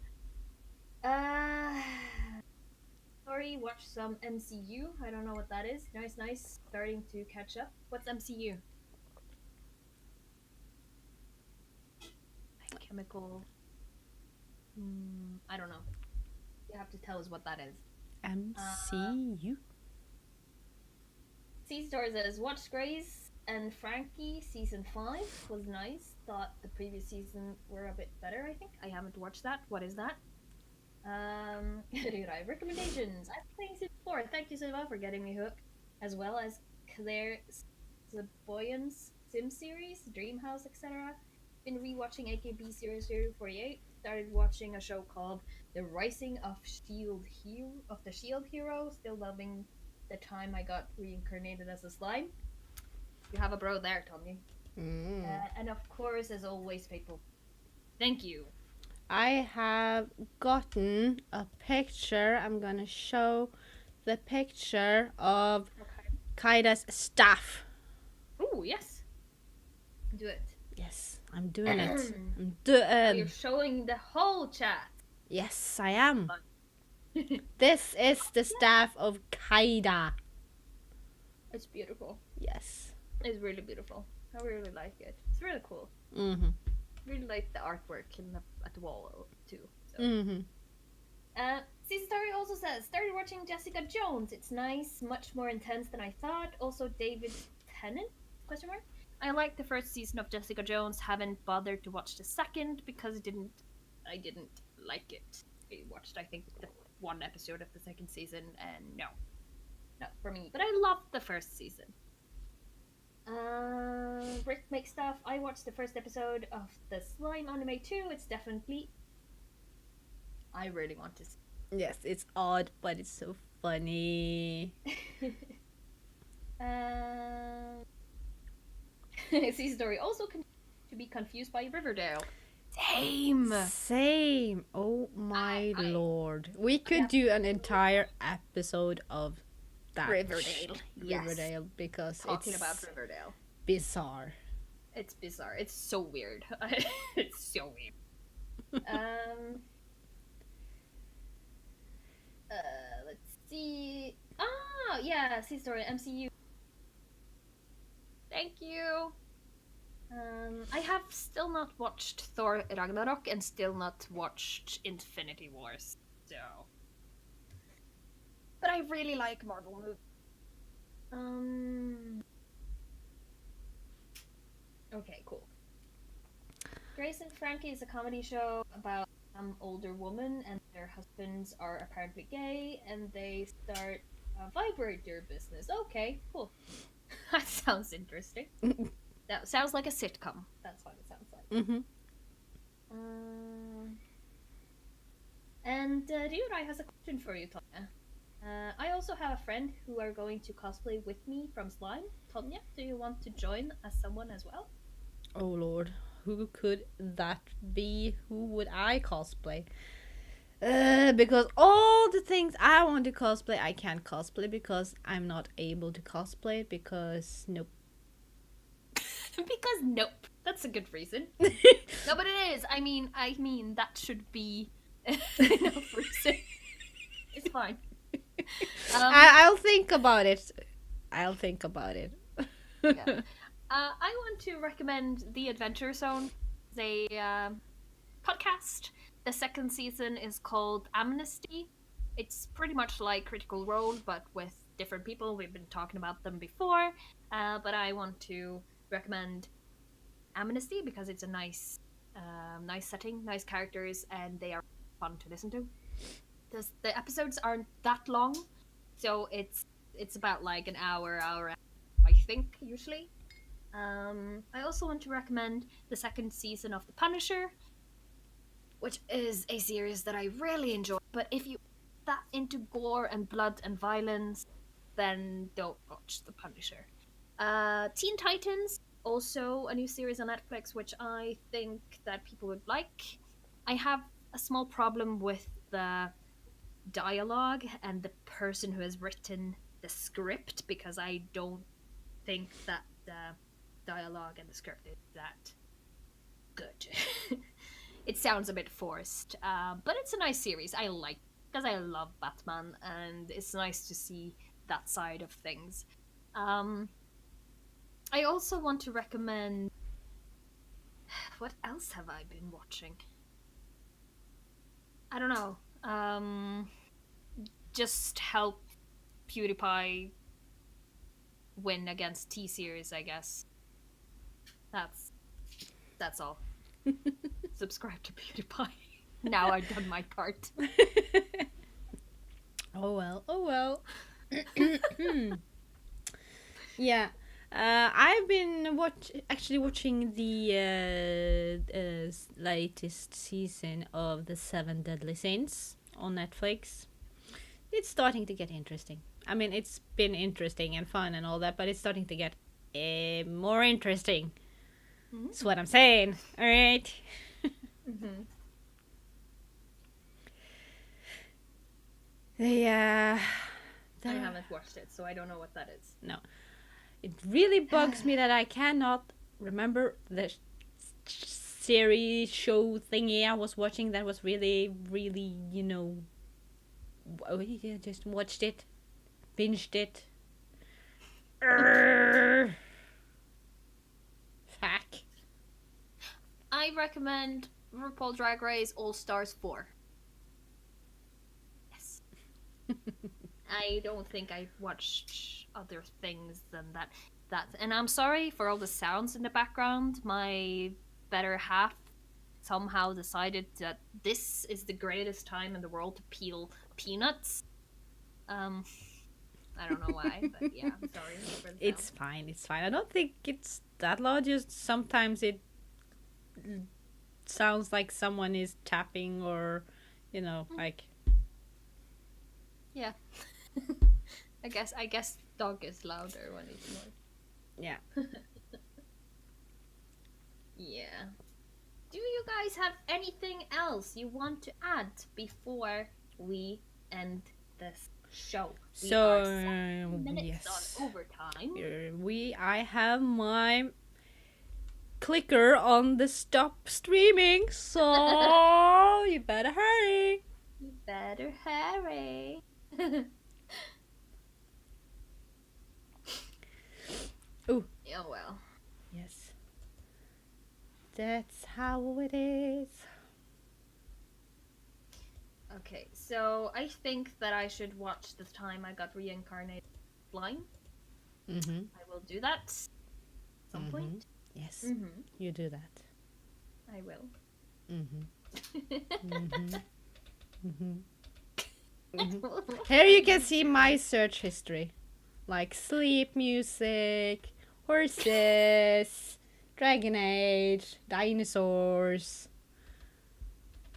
Sorry, watch some MCU. I don't know what that is. Nice. Starting to catch up. What's MCU? Like chemical I don't know. You have to tell us what that is. MCU. C-Store says, watched Grace and Frankie season 5 was nice. Thought the previous season were a bit better, I think. I haven't watched that. What is that? Dude, I have recommendations. I'm playing season 4. Thank you, Silva, for getting me hooked. As well as Claire Zaboyan's Sim series, Dreamhouse, etc. Been rewatching AKB Series 048. Started watching a show called The Rising of the Shield Hero. Still loving the time I got reincarnated as a slime. You have a bro there, Tommy. And of course, as always, faithful. Thank you. I have gotten a picture. I'm gonna show the picture of Kaida's staff. Oh, yes. Do it. Yes, I'm doing it. I'm You're showing the whole chat. Yes, I am. This is the staff of Kaida. It's beautiful. Yes. It's really beautiful. I really like it. It's really cool. Mm-hmm. Really like the artwork at the wall too. So. Mm-hmm. Caesar Story also says, started watching Jessica Jones. It's nice, much more intense than I thought. Also David Tennant? Question mark? I liked the first season of Jessica Jones. Haven't bothered to watch the second because I didn't like it. I watched, I think, the one episode of the second season, and no, not for me. But I loved the first season. Rick makes stuff. I watched the first episode of the Slime anime too. It's definitely. I really want to see. Yes, it's odd, but it's so funny. See story also to be confused by Riverdale. Same. Oh my lord. We could do an entire episode of that. Riverdale. Riverdale, yes. Because talking it's about Riverdale. Bizarre. It's bizarre. It's so weird. It's so weird. Let's see. Yeah, C story MCU. Thank you. I have still not watched Thor Ragnarok and still not watched Infinity Wars. So, but I really like Marvel movies. Okay, cool. Grace and Frankie is a comedy show about some older woman and their husbands are apparently gay and they start a vibrator business. Okay, cool. That sounds interesting. That sounds like a sitcom. That's what it sounds like. Mm-hmm. And Ryurai has a question for you, Tonya. I also have a friend who are going to cosplay with me from Slime. Tonya, do you want to join as someone as well? Oh lord, who could that be? Who would I cosplay? Because all the things I want to cosplay, I can't cosplay because I'm not able to cosplay because nope. Because nope. That's a good reason. No, but it is. I mean, that should be enough reason. It's fine. I'll think about it. Yeah. I want to recommend The Adventure Zone. It's a podcast. The second season is called Amnesty. It's pretty much like Critical Role, but with different people. We've been talking about them before. But I want to recommend Amnesty because it's a nice setting, nice characters, and they are fun to listen to. The episodes aren't that long, so it's about like an hour, I think, usually. I also want to recommend the second season of The Punisher, which is a series that I really enjoy. But if you that into gore and blood and violence, then don't watch The Punisher. Teen Titans, also a new series on Netflix, which I think that people would like. I have a small problem with the dialogue and the person who has written the script because I don't think that the dialogue and the script is that good. It sounds a bit forced, but it's a nice series. I like because I love Batman, and it's nice to see that side of things. I also want to recommend. What else have I been watching? I don't know. Just help PewDiePie win against T Series, I guess. That's all. Subscribe to PewDiePie. Now I've done my part. Oh well, oh well. Yeah. I've been actually watching the latest season of the Seven Deadly Sins on Netflix. It's starting to get interesting. I mean, it's been interesting and fun and all that, but it's starting to get more interesting. Mm-hmm. That's what I'm saying. All right. Mm-hmm. Yeah. I haven't watched it, so I don't know what that is. No. It really bugs me that I cannot remember the series show thingy I was watching that was really, really, just watched it, binged it. Fuck. I recommend RuPaul Drag Race All Stars 4. Yes. I don't think I've watched other things than that. And I'm sorry for all the sounds in the background. My better half somehow decided that this is the greatest time in the world to peel peanuts. I don't know why, but yeah, I'm sorry for the It's fine. It's fine. I don't think it's that loud. Just sometimes it sounds like someone is tapping or, like. Yeah. I guess dog is louder when it's noise. Yeah. Yeah. Do you guys have anything else you want to add before we end this show? We So, are 7 minutes yes. on overtime. I have my clicker on the stop streaming, so you better hurry. You better hurry. Ooh. Oh well. Yes. That's how it is. Okay, so I think that I should watch the time I got reincarnated blind. Mm-hmm. I will do that at some point. Yes, Mm-hmm. you do that. I will. Mm-hmm. Here you can see my search history. Like sleep music, horses, Dragon Age, dinosaurs.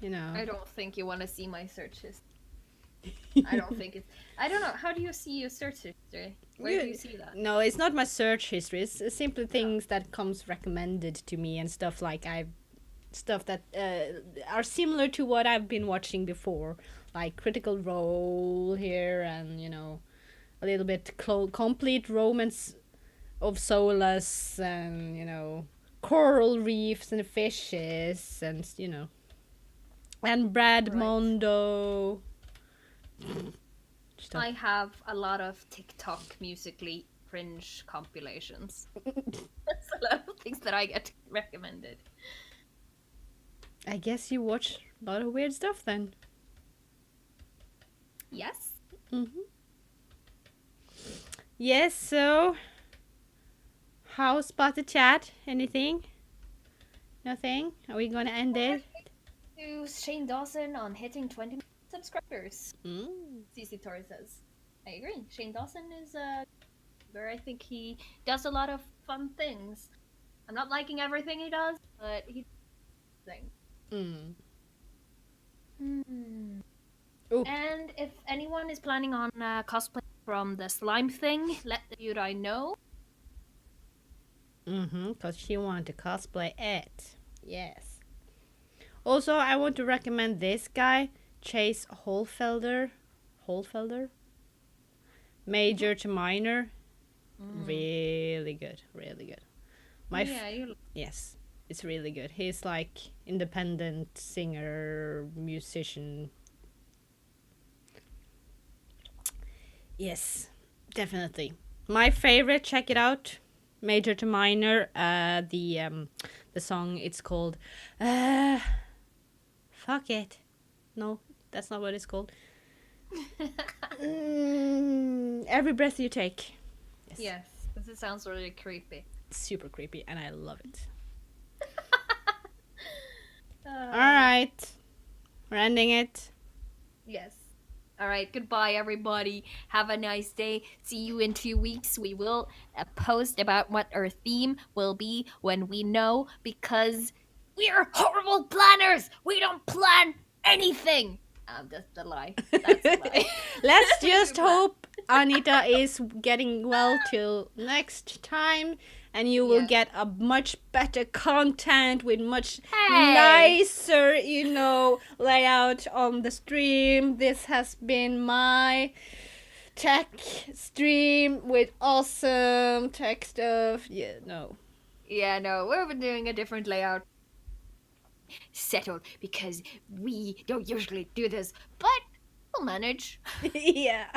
I don't think you want to see my search history. I don't think it's. I don't know. How do you see your search history? Where do you see that? No, it's not my search history. It's simply things that comes recommended to me and stuff like stuff that are similar to what I've been watching before, like Critical Role here, and a little bit complete romance of Solus, and coral reefs and fishes, and Brad Right. Mondo. I have a lot of TikTok musically cringe compilations. That's a lot of things that I get recommended. I guess you watch a lot of weird stuff then. Yes. Mm-hmm. Yes, so how's about the chat? Anything? Nothing? Are we gonna end it? To Shane Dawson on hitting 20 subscribers. CC Torres says. I agree. Shane Dawson is where I think he does a lot of fun things. I'm not liking everything he does, but he does things. Ooh. And if anyone is planning on cosplay from the slime thing, let the Yudai know. Because she wanted to cosplay it. Yes. Also, I want to recommend this guy, Chase Holfelder. Major to minor. Really good. Really good. Yes, it's really good. He's like independent singer, musician. Yes, definitely. My favorite, check it out. Major to minor. The song, it's called fuck it. No, That's not what it's called. Every breath you take. Yes, because it sounds really creepy. It's super creepy, and I love it. All right, we're ending it. Yes. All right, goodbye, everybody. Have a nice day. See you in 2 weeks. We will post about what our theme will be when we know, because we are horrible planners. We don't plan anything. That's the lie. That's a lie. Let's We do just plan. hope Anita is getting well till next time, and you will Yeah. get a much better content with much Hey. nicer, layout on the stream. This has been my tech stream with awesome tech stuff. Yeah, no. Yeah, no, we're doing a different layout. Settled, because we don't usually do this, but we'll manage. Yeah.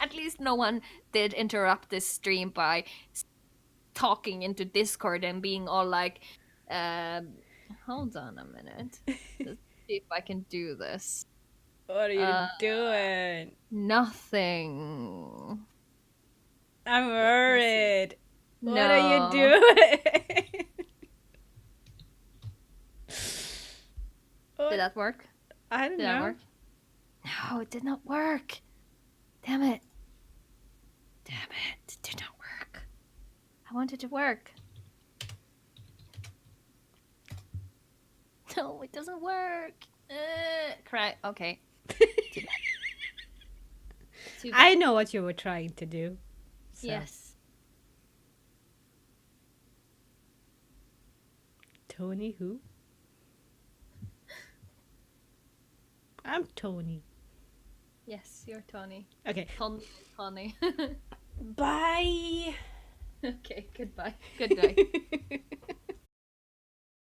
At least no one did interrupt this stream by talking into Discord and being all like, hold on a minute. Let's see if I can do this. What are you doing? Nothing. I'm worried. No. What are you doing? Did that work? I don't Did know. that work? No, it did not work. Damn it. It did not work. I want it to work. No, it doesn't work. Cry. Okay. Too bad. Too bad. I know what you were trying to do. So. Yes. Tony who? I'm Tony. Yes, you're Tony. Okay. Tony. Bye. Okay, goodbye. Good night.